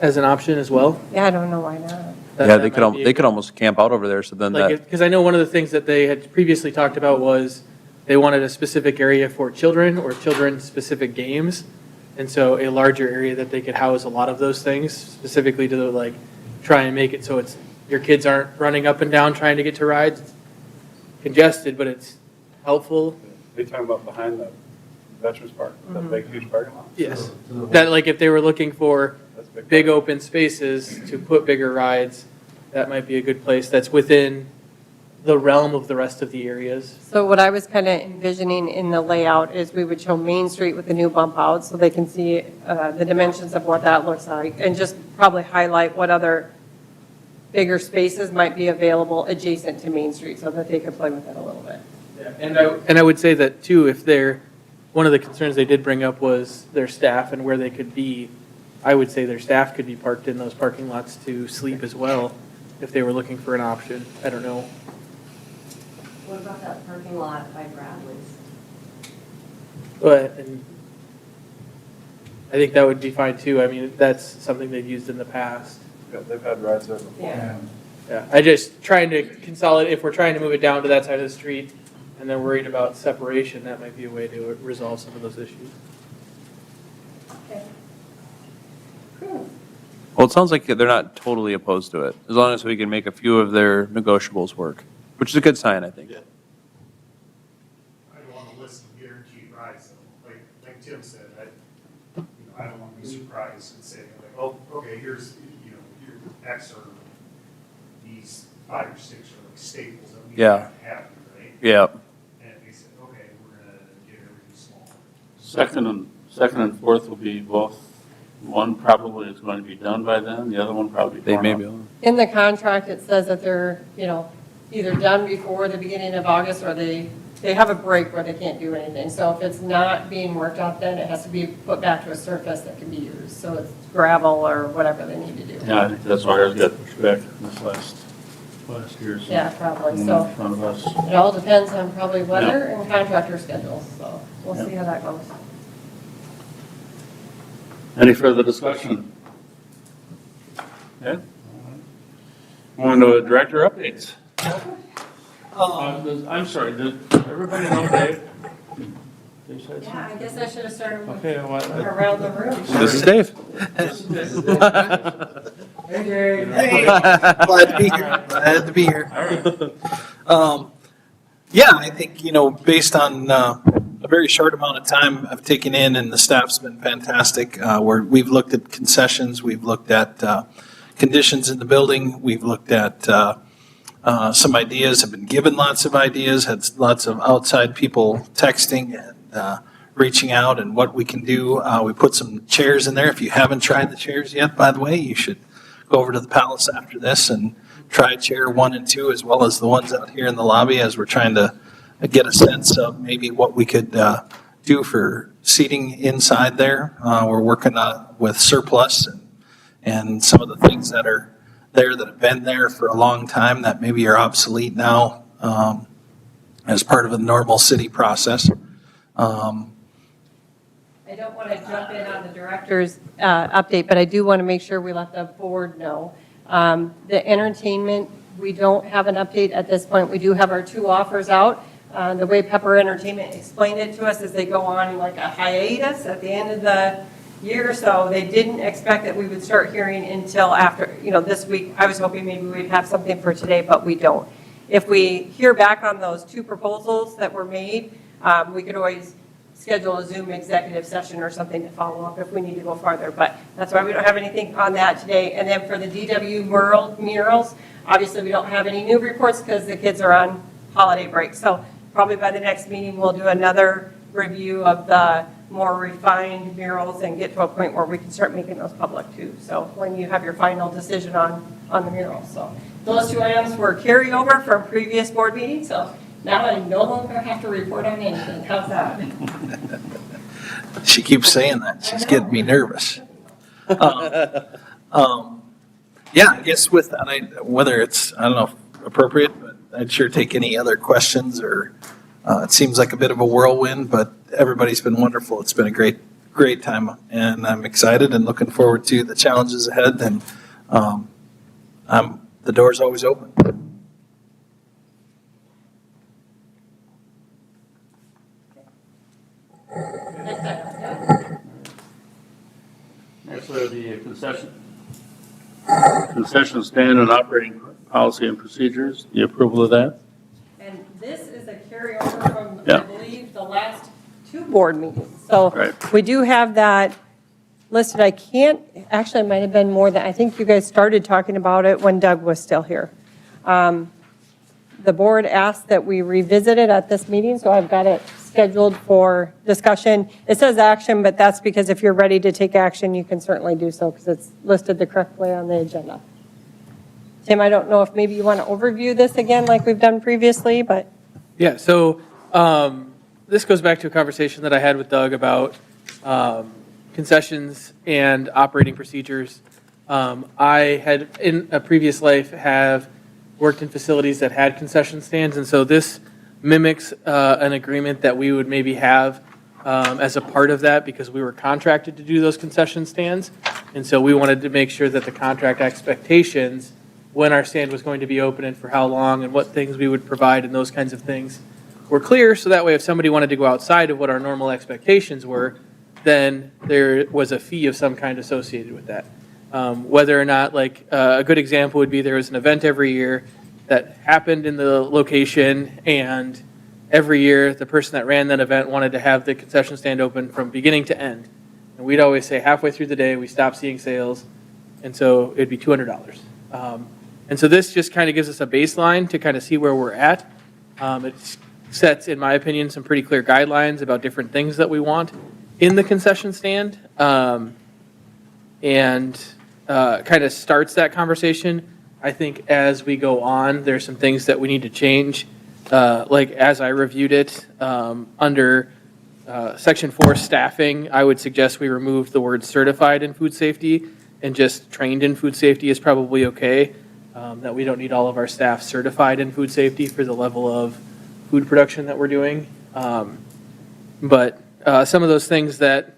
as an option as well? Yeah, I don't know why not. Yeah, they could almost camp out over there, so then that, Because I know one of the things that they had previously talked about was they wanted a specific area for children or children-specific games. And so a larger area that they could house a lot of those things, specifically to like try and make it so it's, your kids aren't running up and down trying to get to rides. It's congested, but it's helpful. They talking about behind the Veterans Park, that big huge parking lot? Yes. That like if they were looking for That's a big parking open spaces to put bigger rides, that might be a good place that's within the realm of the rest of the areas. So what I was kind of envisioning in the layout is we would show Main Street with the new bump out so they can see the dimensions of what that looks like and just probably highlight what other bigger spaces might be available adjacent to Main Street so that they could play with it a little bit. And I would say that too, if one of the concerns they did bring up was their staff and where they could be. I would say their staff could be parked in those parking lots to sleep as well, if they were looking for an option. I don't know. What about that parking lot by Bradley's? And I think that would be fine too. I mean, that's something they've used in the past. Yeah, they've had rides there before. Yeah. Yeah, I just trying to consolidate, if we're trying to move it down to that side of the street and they're worried about separation, that might be a way to resolve some of those issues. Well, it sounds like they're not totally opposed to it, as long as we can make a few of their negotiables work, which is a good sign, I think. I don't want to list the guaranteed rides, though. Like Tim said, I don't want to be surprised and say, like, oh, okay, here's, your X or these 5 or 6 are like staples that we Yeah. have to have, right? Yeah. And they said, okay, we're gonna get everything small. Second and fourth will be both. One probably is going to be done by then, the other one probably. They may be. In the contract, it says that they're, either done before the beginning of August or they have a break where they can't do anything. So if it's not being worked out, then it has to be put back to a surface that can be used. So it's gravel or whatever they need to do. Yeah, I think that's why ours got pushed back this last year. So Yeah, probably. in So front of us. it all depends on probably weather and contractor schedules. So we'll see how that goes. Any further discussion? Okay. On to director updates. I'm sorry, did everybody know Dave? Dave said Yeah, I guess I should have started with something? Okay, well, around the room. This is Dave. Hey, glad to be here. Glad to be here. Yeah, I think, based on a very short amount of time I've taken in, and the staff's been fantastic. We've looked at concessions, we've looked at conditions in the building, we've looked at some ideas, have been given lots of ideas, had lots of outside people texting and reaching out and what we can do. We put some chairs in there. If you haven't tried the chairs yet, by the way, you should go over to the Palace after this and try chair 1 and 2, as well as the ones out here in the lobby, as we're trying to get a sense of maybe what we could do for seating inside there. We're working with surplus and some of the things that are there that have been there for a long time that maybe are obsolete now as part of the normal city process. I don't want to jump in on the director's update, but I do want to make sure we let the board know. The entertainment, we don't have an update at this point. We do have our 2 offers out. The way Pepper Entertainment explained it to us is they go on like a hiatus at the end of the year, so they didn't expect that we would start hearing until after, this week. I was hoping maybe we'd have something for today, but we don't. If we hear back on those 2 proposals that were made, we could always schedule a Zoom executive session or something to follow up if we need to go farther, but that's why we don't have anything on that today. And then for the DW murals, obviously we don't have any new reports because the kids are on holiday break. So probably by the next meeting, we'll do another review of the more refined murals and get to a point where we can start making those public too. So when you have your final decision on the murals. So those 2 items were carryover from previous board meetings. So now I no longer have to report on anything. How's that? She keeps saying that. She's getting me nervous. Yeah, I guess with that, whether it's, I don't know, appropriate, but I'd sure take any other questions or it seems like a bit of a whirlwind, but everybody's been wonderful. It's been a great time, and I'm excited and looking forward to the challenges ahead. And the door's always open. Next will be a concession stand and operating policy and procedures, the approval of that. And this is a carryover from, I Yeah. believe, the last 2 board meetings. So Right. we do have that listed. I can't, actually, it might have been more than, I think you guys started talking about it when Doug was still here. the board asked that we revisit it at this meeting, so I've got it scheduled for discussion. It says action, but that's because if you're ready to take action, you can certainly do so because it's listed the correct way on the agenda. Tim, I don't know if maybe you want to overview this again like we've done previously, but. Yeah, so this goes back to a conversation that I had with Doug about concessions and operating procedures. I had, in a previous life, have worked in facilities that had concession stands, and so this mimics an agreement that we would maybe have as a part of that because we were contracted to do those concession stands. And so we wanted to make sure that the contract expectations, when our stand was going to be open and for how long and what things we would provide and those kinds of things were clear. So that way, if somebody wanted to go outside of what our normal expectations were, then there was a fee of some kind associated with that. Whether or not, like a good example would be there was an event every year that happened in the location, and every year the person that ran that event wanted to have the concession stand open from beginning to end. And we'd always say halfway through the day we stopped seeing sales, and so it'd be $200. And so this just kind of gives us a baseline to kind of see where we're at. It sets, in my opinion, some pretty clear guidelines about different things that we want in the concession stand, and kind of starts that conversation. I think as we go on, there's some things that we need to change. Like as I reviewed it, under Section 4 staffing, I would suggest we remove the word certified in food safety and just trained in food safety is probably okay. That we don't need all of our staff certified in food safety for the level of food production that we're doing. But some of those things that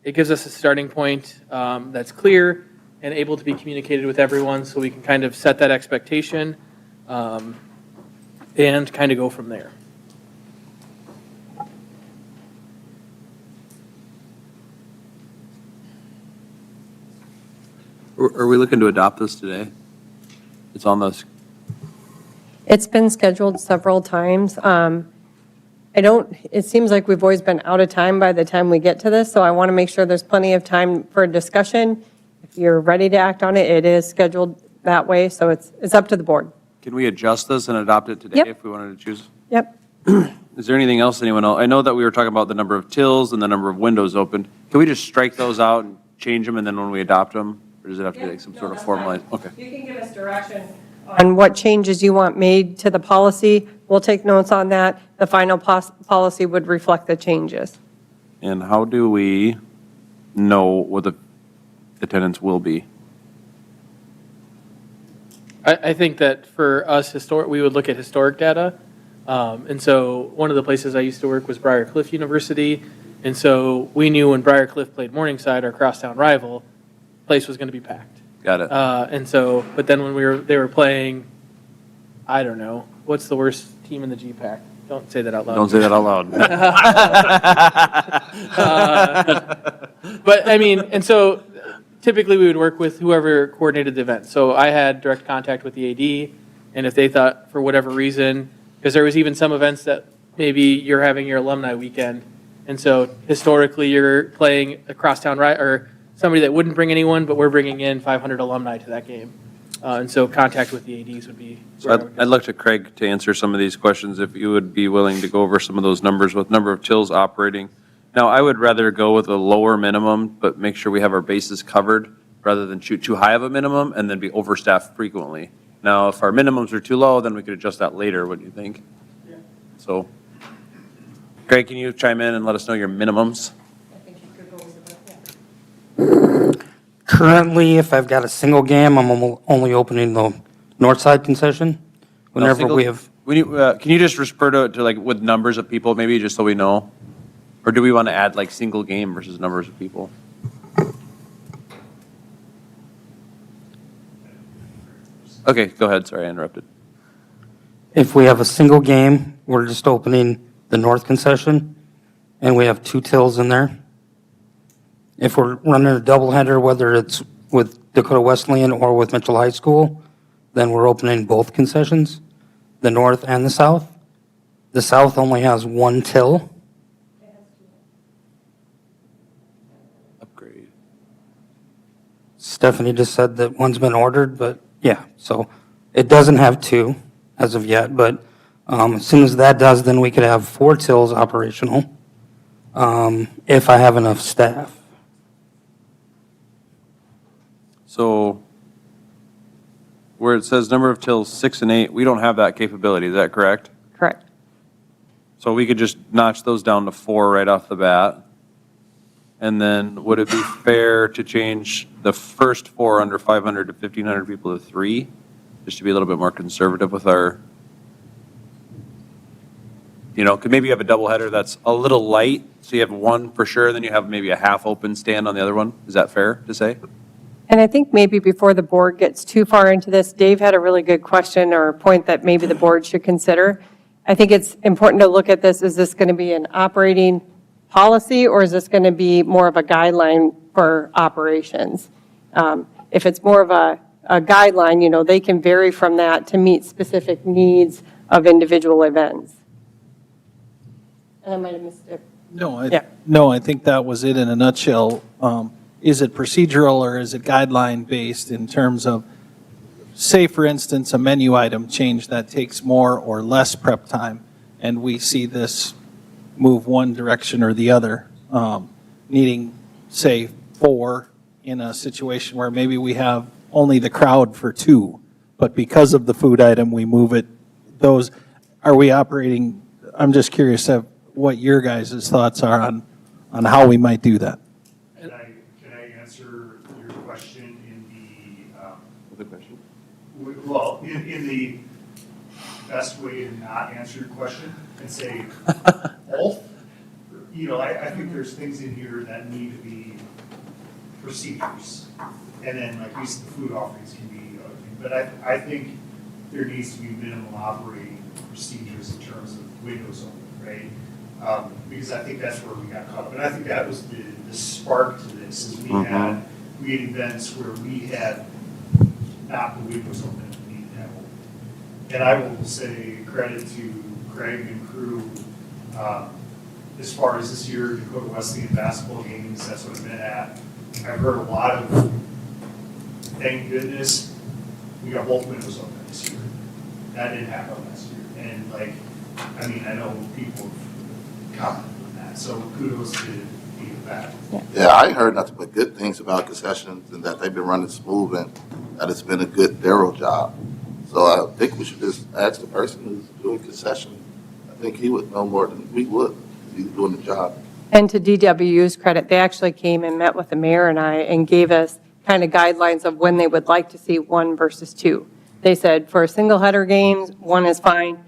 it gives us a starting point that's clear and able to be communicated with everyone so we can kind of set that expectation and kind of go from there. Are we looking to adopt this today? It's on the, It's been scheduled several times. It seems like we've always been out of time by the time we get to this, so I want to make sure there's plenty of time for discussion. If you're ready to act on it, it is scheduled that way, so it's up to the board. can we adjust this and adopt it today Yep. if we wanted to choose? Yep. Is there anything else anyone else? I know that we were talking about the number of tills and the number of windows open. Can we just strike those out and change them and then when we adopt them? Or does it have to be like some sort of formalized? Okay. You can give us direction on what changes you want made to the policy. We'll take notes on that. The final policy would reflect the changes. And how do we know what the attendance will be? I think that for us, we would look at historic data. And so one of the places I used to work was Briar Cliff University. And so we knew when Briar Cliff played Morningside, our crosstown rival, the place was going to be packed. Got it. And so, but then when they were playing, I don't know, what's the worst team in the GPAC? Don't say that out loud. Don't say that out loud. But I mean, and so typically we would work with whoever coordinated the event. So I had direct contact with the AD, and if they thought for whatever reason, because there was even some events that maybe you're having your alumni weekend, and so historically you're playing a crosstown or somebody that wouldn't bring anyone, but we're bringing in 500 alumni to that game. And so contact with the ADs would be. So I'd look to Craig to answer some of these questions if you would be willing to go over some of those numbers with number of tills operating. Now, I would rather go with a lower minimum, but make sure we have our bases covered rather than shoot too high of a minimum and then be overstaffed frequently. Now, if our minimums are too low, then we could adjust that later. What do you think? Yeah. So, Craig, can you chime in and let us know your minimums? Currently, if I've got a single game, I'm only opening the north side concession. Whenever we have, Can you just refer to like with numbers of people, maybe just so we know? Or do we want to add like single game versus numbers of people? Okay, go ahead. Sorry, I interrupted. if we have a single game, we're just opening the north concession, and we have 2 tills in there. If we're running a doubleheader, whether it's with Dakota Wesleyan or with Mitchell High School, then we're opening both concessions, the north and the south. The south only has 1 till. Upgrade. Stephanie just said that one's been ordered, but yeah, so it doesn't have 2. as of yet, but as soon as that does, then we could have 4 tills operational, if I have enough staff. So where it says number of tills 6 and 8, we don't have that capability, is that correct? Correct. So we could just notch those down to 4 right off the bat? And then would it be fair to change the first 4 under 500 to 1,500 people to 3? Just to be a little bit more conservative with our, could maybe you have a doubleheader that's a little light, so you have 1 for sure, then you have maybe a half open stand on the other one? Is that fair to say? And I think maybe before the board gets too far into this, Dave had a really good question or point that maybe the board should consider. I think it's important to look at this, is this going to be an operating policy, or is this going to be more of a guideline for operations? If it's more of a guideline, they can vary from that to meet specific needs of individual events. And I might have missed it. No, I think that was it in a nutshell. Is it procedural or is it guideline-based in terms of, say, for instance, a menu item change that takes more or less prep time, and we see this move one direction or the other, needing, say, 4 in a situation where maybe we have only the crowd for 2, but because of the food item, we move it. Are we operating, I'm just curious of what your guys' thoughts are on how we might do that. Can I answer your question in the, question? well, in the best way to not answer your question and say both? I think there's things in here that need to be procedures. And then, like we said, the food offerings can be other things. But I think there needs to be minimum operating procedures in terms of windows open, right? Because I think that's where we got caught up. And I think that was the spark to this, is we had events where we had not the windows open that we needed to have open. And I will say credit to Craig and crew, as far as this year, Dakota Wesleyan basketball games, that's what I've been at. I've heard a lot of, thank goodness, we got both windows open this year. That didn't happen last year. And I know people have commented on that, so kudos to that. Yeah, I heard nothing but good things about concessions and that they've been running smooth and that it's been a good, thorough job. So I think we should just ask the person who's doing concession. I think he would know more than we would if he was doing the job. And to DWU's credit, they actually came and met with the mayor and I and gave us kind of guidelines of when they would like to see 1 versus 2. They said for single header games, 1 is fine.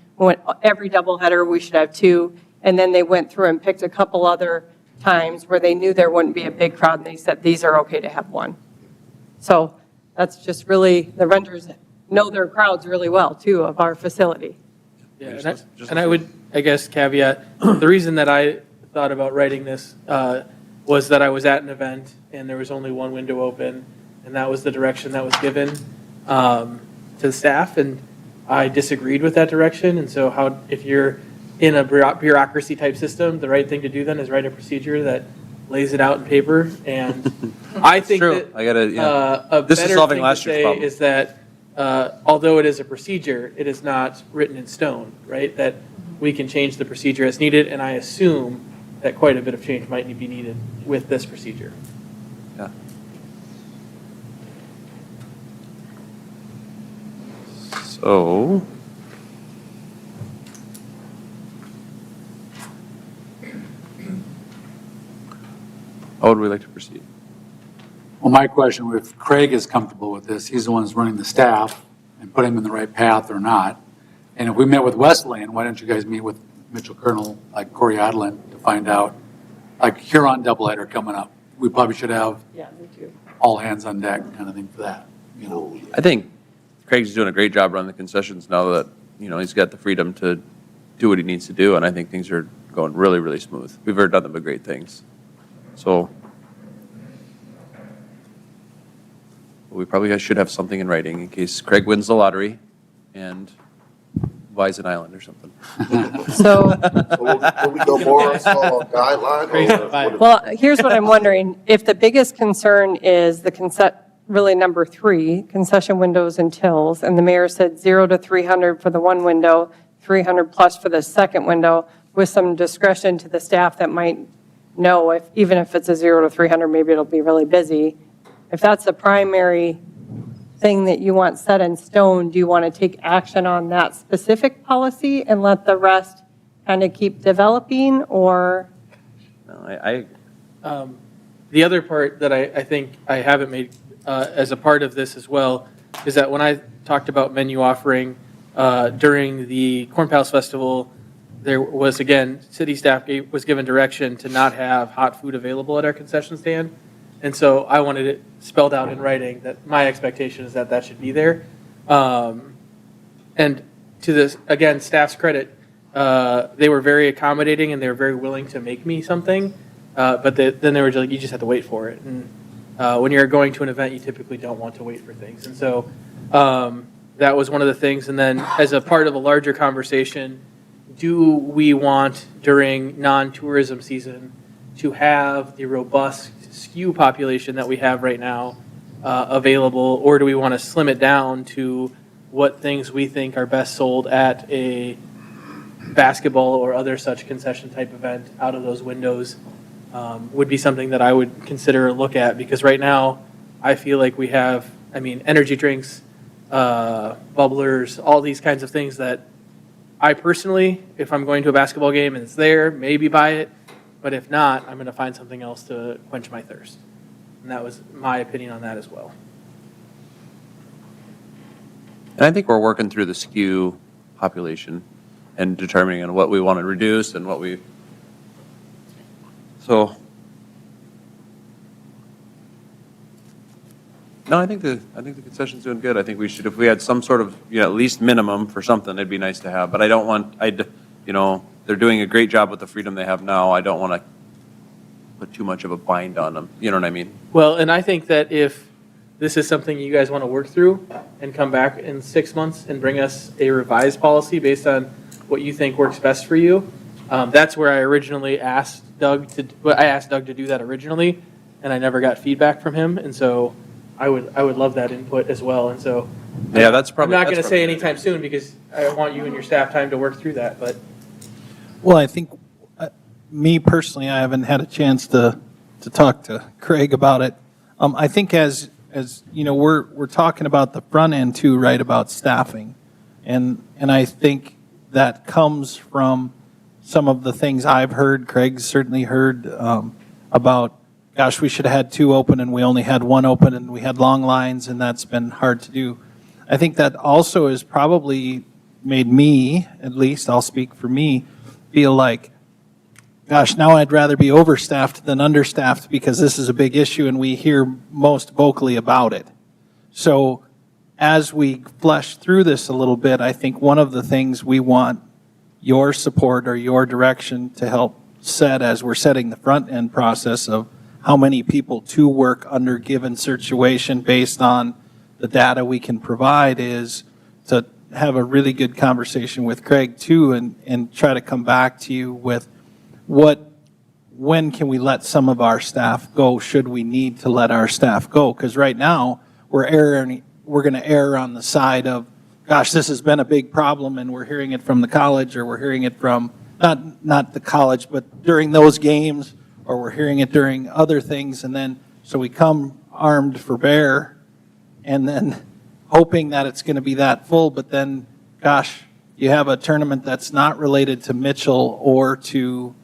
Every double header, we should have 2. And then they went through and picked a couple other times where they knew there wouldn't be a big crowd, and they said these are okay to have 1. So that's just really, the renters know their crowds really well too of our facility. Yeah, and I would, I guess, caveat, the reason that I thought about writing this was that I was at an event and there was only 1 window open, and that was the direction that was given to the staff, and I disagreed with that direction. And so if you're in a bureaucracy type system, the right thing to do then is write a procedure that lays it out in paper. And I think that a This is better solving thing last to year's say problem. is that although it is a procedure, it is not written in stone, right? That we can change the procedure as needed, and I assume that quite a bit of change might be needed with this procedure. Yeah. So. How would we like to proceed? Well, my question, if Craig is comfortable with this, he's the one who's running the staff, and put him in the right path or not. And if we met with Wesleyan, why don't you guys meet with Mitchell Colonel, like Corey Odlin, to find out, like Huron doubleheader coming up. We probably should have Yeah, me too. all hands on deck kind of thing for that, I think Craig's doing a great job running the concessions now that, he's got the freedom to do what he needs to do, and I think things are going really, really smooth. We've heard nothing but great things. So we probably should have something in writing in case Craig wins the lottery and buys an island or something. So, Will we go more on guideline? Or well, here's what I'm wondering. If the biggest concern is the really number 3, concession windows and tills, and the mayor said 0 to 300 for the one window, 300 plus for the second window, with some discretion to the staff that might know if, even if it's a 0 to 300, maybe it'll be really busy. If that's the primary thing that you want set in stone, do you want to take action on that specific policy and let the rest kind of keep developing, or? No, The other part that I think I haven't made as a part of this as well is that when I talked about menu offering during the Corn Palace Festival, there was, again, city staff was given direction to not have hot food available at our concession stand. And so I wanted it spelled out in writing that my expectation is that that should be there. And to this, again, staff's credit, they were very accommodating and they were very willing to make me something. But then they were just like, you just have to wait for it. And when you're going to an event, you typically don't want to wait for things. And so that was one of the things. And then as a part of a larger conversation, do we want during non-tourism season to have the robust SKU population that we have right now available, or do we want to slim it down to what things we think are best sold at a basketball or other such concession type event out of those windows? Would be something that I would consider a look at, because right now I feel like we have, energy drinks, bubblers, all these kinds of things that I personally, if I'm going to a basketball game and it's there, maybe buy it, but if not, I'm going to find something else to quench my thirst. And that was my opinion on that as well. And I think we're working through the SKU population and determining on what we want to reduce and what we, so. No, I think the concession's doing good. I think we should, if we had some sort of, at least minimum for something, it'd be nice to have. But I don't want, they're doing a great job with the freedom they have now. I don't want to put too much of a bind on them. You know what I mean? Well, and I think that if this is something you guys want to work through and come back in 6 months and bring us a revised policy based on what you think works best for you, that's where I originally asked Doug to do that originally, and I never got feedback from him. And so I would love that input as well. And so yeah, that's probably. I'm not going to say anytime soon because I want you and your staff time to work through that. But Well, I think, me personally, I haven't had a chance to talk to Craig about it. I think as we're talking about the front end too, right, about staffing. And I think that comes from some of the things I've heard, Craig's certainly heard about, gosh, we should have had 2 open and we only had 1 open and we had long lines and that's been hard to do. I think that also has probably made me, at least I'll speak for me, feel like, gosh, now I'd rather be overstaffed than understaffed because this is a big issue and we hear most vocally about it. So as we flesh through this a little bit, I think one of the things we want your support or your direction to help set as we're setting the front end process of how many people to work under given situation based on the data we can provide is to have a really good conversation with Craig too and try to come back to you with when can we let some of our staff go? Should we need to let our staff go? Because right now we're going to err on the side of, gosh, this has been a big problem and we're hearing it from the college or we're hearing it from, not the college, but during those games, or we're hearing it during other things, and then, so we come armed for bear, and then hoping that it's going to be that full, but then, gosh, you have a tournament that's not related to Mitchell or to,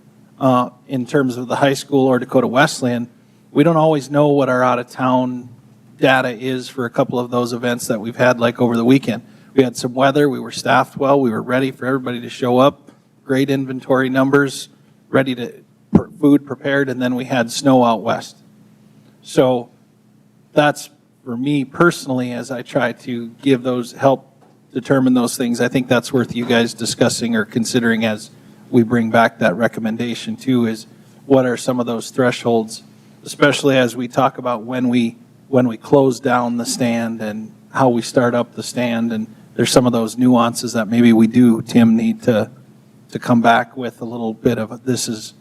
in terms of the high school or Dakota Wesleyan. We don't always know what our out-of-town data is for a couple of those events that we've had, like over the weekend. We had some weather, we were staffed well, we were ready for everybody to show up, great inventory numbers, ready to, food prepared, and then we had snow out west. So that's, for me personally, as I try to give those, help determine those things, I think that's worth you guys discussing or considering as we bring back that recommendation too, is what are some of those thresholds, especially as we talk about when we close down the stand and how we start up the stand, and there's some of those nuances that maybe we do, Tim, need to come back with a little bit of, this is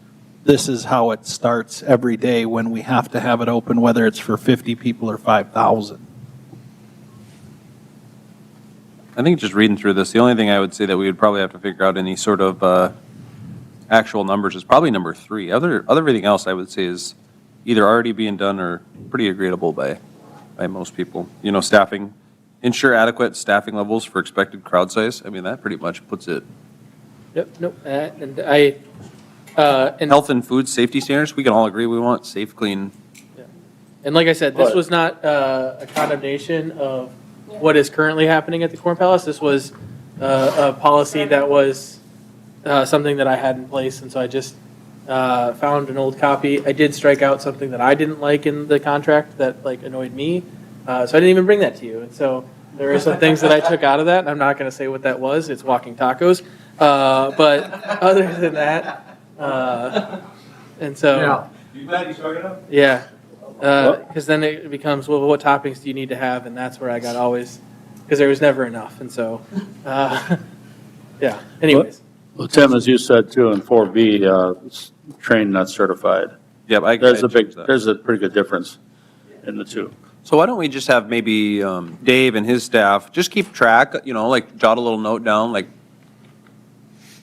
this is how it starts every day when we have to have it open, whether it's for 50 people or 5,000. I think just reading through this, the only thing I would say that we would probably have to figure out any sort of actual numbers is probably number 3. Everything else I would say is either already being done or pretty agreeable by most people. You know, staffing, ensure adequate staffing levels for expected crowd size. I mean, that pretty much puts it. Yep, nope, and I, and Health and food safety standards, we can all agree we want safe, clean. And like I said, this was not a condemnation of what is currently happening at the Corn Palace. This was a policy that was something that I had in place, and so I just found an old copy. I did strike out something that I didn't like in the contract that like annoyed me, so I didn't even bring that to you. And so there are some things that I took out of that, and I'm not going to say what that was. It's walking tacos. But other than that, and so. You glad you struck it up? Yeah, because then it becomes, well, what toppings do you need to have? And that's where I got always, because there was never enough. And so, yeah, anyways. Well, Tim, as you said too, in 4B, trained, not certified. Yep, There's a pretty good difference in the two. So why don't we just have maybe Dave and his staff just keep track, you know, like jot a little note down, like,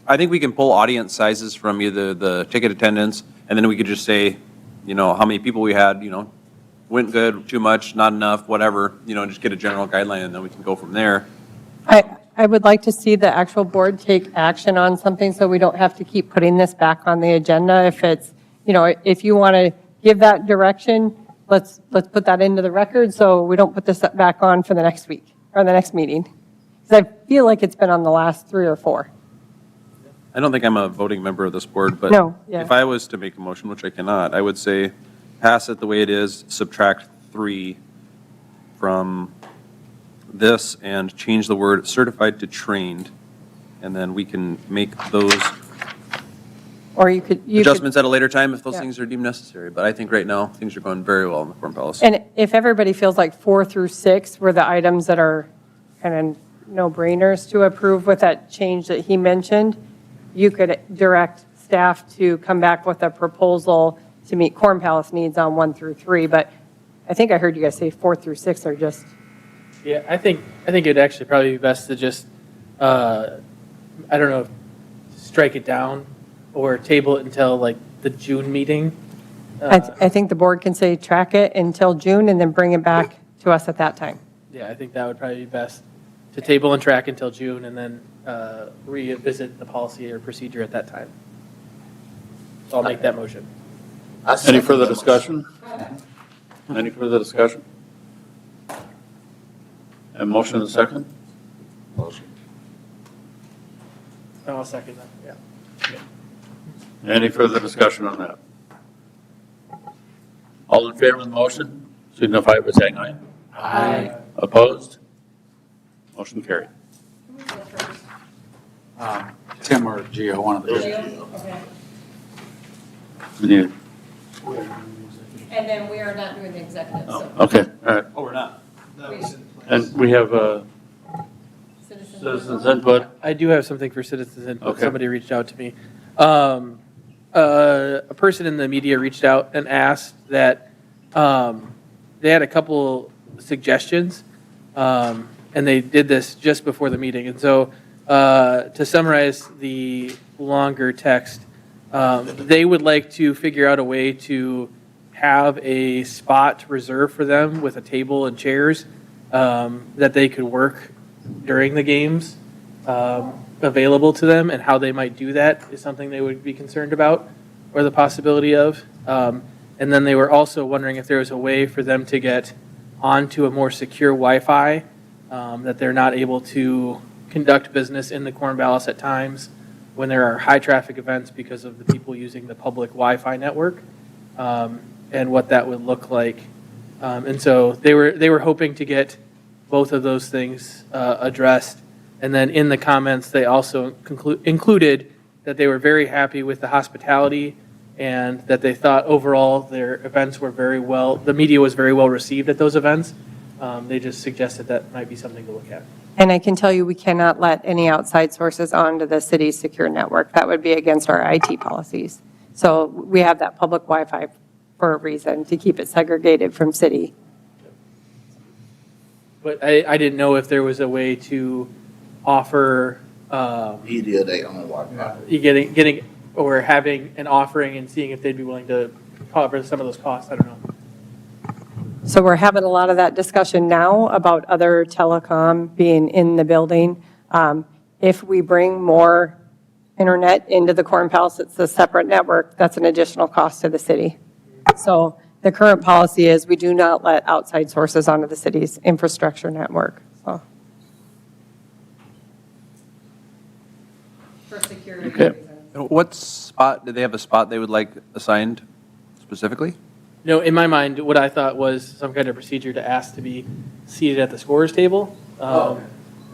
I think we can pull audience sizes from either the ticket attendance, and then we could just say, you know, how many people we had, you know, went good, too much, not enough, whatever, you know, just get a general guideline, and then we can go from there. I would like to see the actual board take action on something so we don't have to keep putting this back on the agenda. If it's, you know, if you want to give that direction, let's put that into the record so we don't put this back on for the next week or the next meeting. Because I feel like it's been on the last 3 or 4. I don't think I'm a voting member of this board, but No, yeah. if I was to make a motion, which I cannot, I would say pass it the way it is, subtract 3 from this and change the word certified to trained, and then we can make those Or you could. adjustments at a later time if those Yeah. things are deemed necessary. But I think right now, things are going very well in the Corn Palace. And if everybody feels like 4 through 6 were the items that are kind of no-brainers to approve with that change that he mentioned, you could direct staff to come back with a proposal to meet Corn Palace needs on 1 through 3. But I think I heard you guys say 4 through 6 are just, Yeah, I think it'd actually probably be best to just, I don't know, strike it down or table it until like the June meeting. I think the board can say track it until June and then bring it back to us at that time. Yeah, I think that would probably be best, to table and track until June and then revisit the policy or procedure at that time. So I'll make that motion. Any further discussion? Any further discussion? A motion and a second? Motion. I'll second that, yeah. Any further discussion on that? All in favor of the motion, signify by saying aye. Aye. Opposed? Motion carried. Tim or Gio, one of the two. We need- And then we are not doing the executive, so. Okay, all right. Oh, we're not. That was in place. And we have citizens input. I do have something for citizens input. Okay. Somebody reached out to me. A person in the media reached out and asked that they had a couple suggestions, and they did this just before the meeting. And so to summarize the longer text, they would like to figure out a way to have a spot reserved for them with a table and chairs that they could work during the games available to them, and how they might do that is something they would be concerned about or the possibility of. And then they were also wondering if there was a way for them to get onto a more secure Wi-Fi, that they're not able to conduct business in the Corn Palace at times when there are high traffic events because of the people using the public Wi-Fi network, and what that would look like. And so they were hoping to get both of those things addressed. And then in the comments, they also included that they were very happy with the hospitality and that they thought overall their events were very well, the media was very well received at those events. They just suggested that might be something to look at. And I can tell you, we cannot let any outside sources onto the city's secure network. That would be against our IT policies. So we have that public Wi-Fi for a reason, to keep it segregated from city. But I didn't know if there was a way to offer, Media, they own Wi-Fi. you getting, or having an offering and seeing if they'd be willing to cover some of those costs. I don't know. So we're having a lot of that discussion now about other telecom being in the building. If we bring more internet into the Corn Palace, it's a separate network, that's an additional cost to the city. So the current policy is we do not let outside sources onto the city's infrastructure network, so. For security Okay. reasons. What spot, do they have a spot they would like assigned specifically? No, in my mind, what I thought was some kind of procedure to ask to be seated at the scorer's table.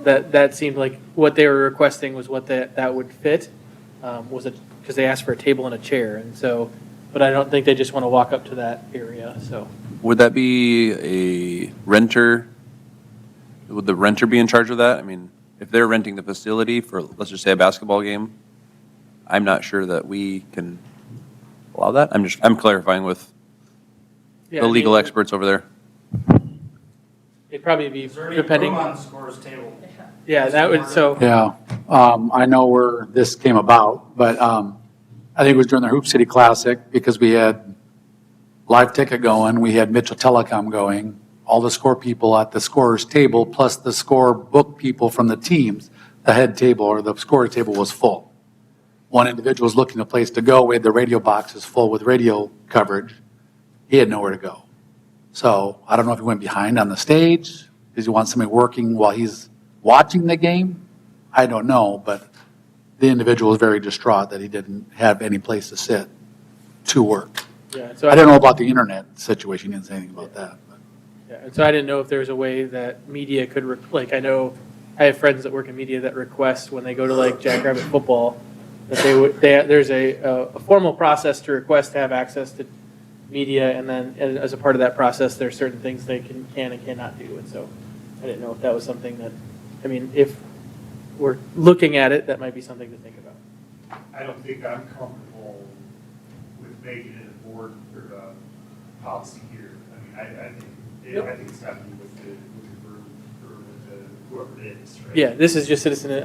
That seemed like what they were requesting was what that would fit, because they asked for a table and a chair, and so, but I don't think they just want to walk up to that area, so. Would that be a renter? Would the renter be in charge of that? I mean, if they're renting the facility for, let's just say, a basketball game, I'm not sure that we can allow that. I'm clarifying with Yeah, the I legal mean, experts over there. It'd probably be Is there any depending. room on the scorer's table? Yeah, that would, so, Yeah, I know where this came about, but I think it was during the Hoop City Classic because we had live ticket going, we had Mitchell Telecom going, all the score people at the scorer's table, plus the score book people from the teams, the head table or the scorer's table was full. One individual was looking a place to go, we had the radio boxes full with radio coverage. He had nowhere to go. So I don't know if he went behind on the stage, does he want somebody working while he's watching the game? I don't know, but the individual was very distraught that he didn't have any place to sit to work. yeah, so I don't know about the internet situation, he didn't say anything about that. but- Yeah, and so I didn't know if there was a way that media could, like, I know I have friends that work in media that request when they go to like Jackrabbit football, that there's a formal process to request to have access to media, and then and as a part of that process, there's certain things they can and cannot do, and so I didn't know if that was something that, I mean, if we're looking at it, that might be something to think about. I don't think I'm comfortable with making it a board or a policy here. I mean, I think it's got to be with the group or with whoever it is, right? Yeah, this is just citizen,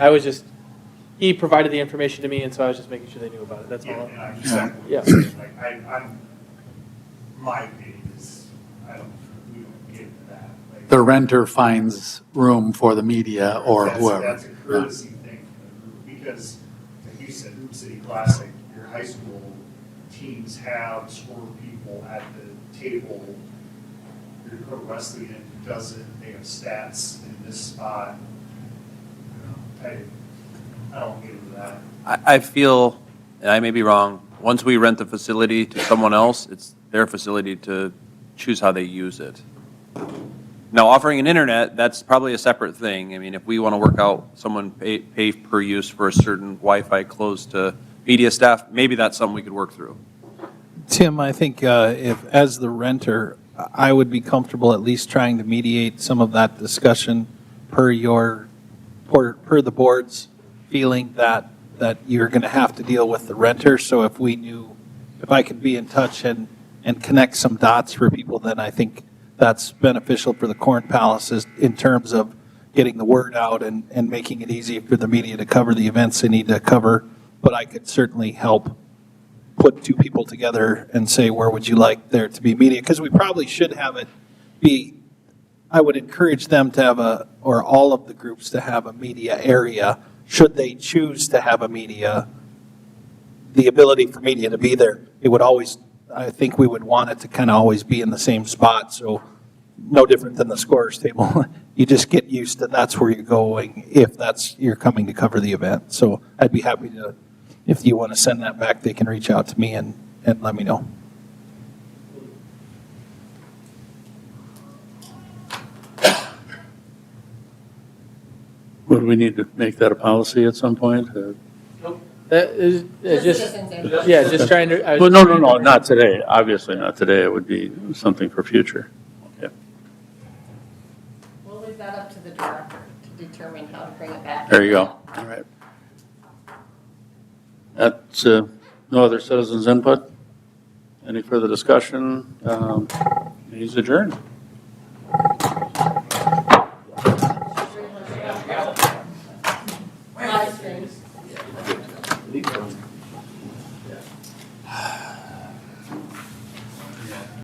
he provided the information to me, and so I was just making sure they knew about it, that's Yeah, all. and I'm just saying, Yeah. like, my opinion is, we don't get into that. Like, The renter finds room for the media or whoever. That's a courtesy thing for the group, because, like you said, Hoop City Classic, your high school teams have score people at the table. Your Dakota Wesleyan doesn't, they have stats in this spot. You know, I don't get into that. I feel, and I may be wrong, once we rent the facility to someone else, it's their facility to choose how they use it. Now, offering an internet, that's probably a separate thing. I mean, if we want to work out someone pay per use for a certain Wi-Fi closed to media staff, maybe that's something we could work through. Tim, I think if, as the renter, I would be comfortable at least trying to mediate some of that discussion per the board's feeling that you're going to have to deal with the renter. So if I could be in touch and connect some dots for people, then I think that's beneficial for the Corn Palaces in terms of getting the word out and making it easy for the media to cover the events they need to cover. But I could certainly help put two people together and say, where would you like there to be media? Because we probably should have it be, I would encourage them to have or all of the groups to have a media area, should they choose to have a media, the ability for media to be there. It would always, I think we would want it to kind of always be in the same spot, so no different than the scorer's table. You just get used to that's where you're going if you're coming to cover the event. So I'd be happy to, if you want to send that back, they can reach out to me and let me know. Would we need to make that a policy at some point? That is, just trying to. I was Well, no, just- not today. Obviously not today. It would be something for future. Okay. We'll leave that up to the director to determine how to bring it back. There you go. All right. That's No other citizens' input? Any further discussion? He's adjourned.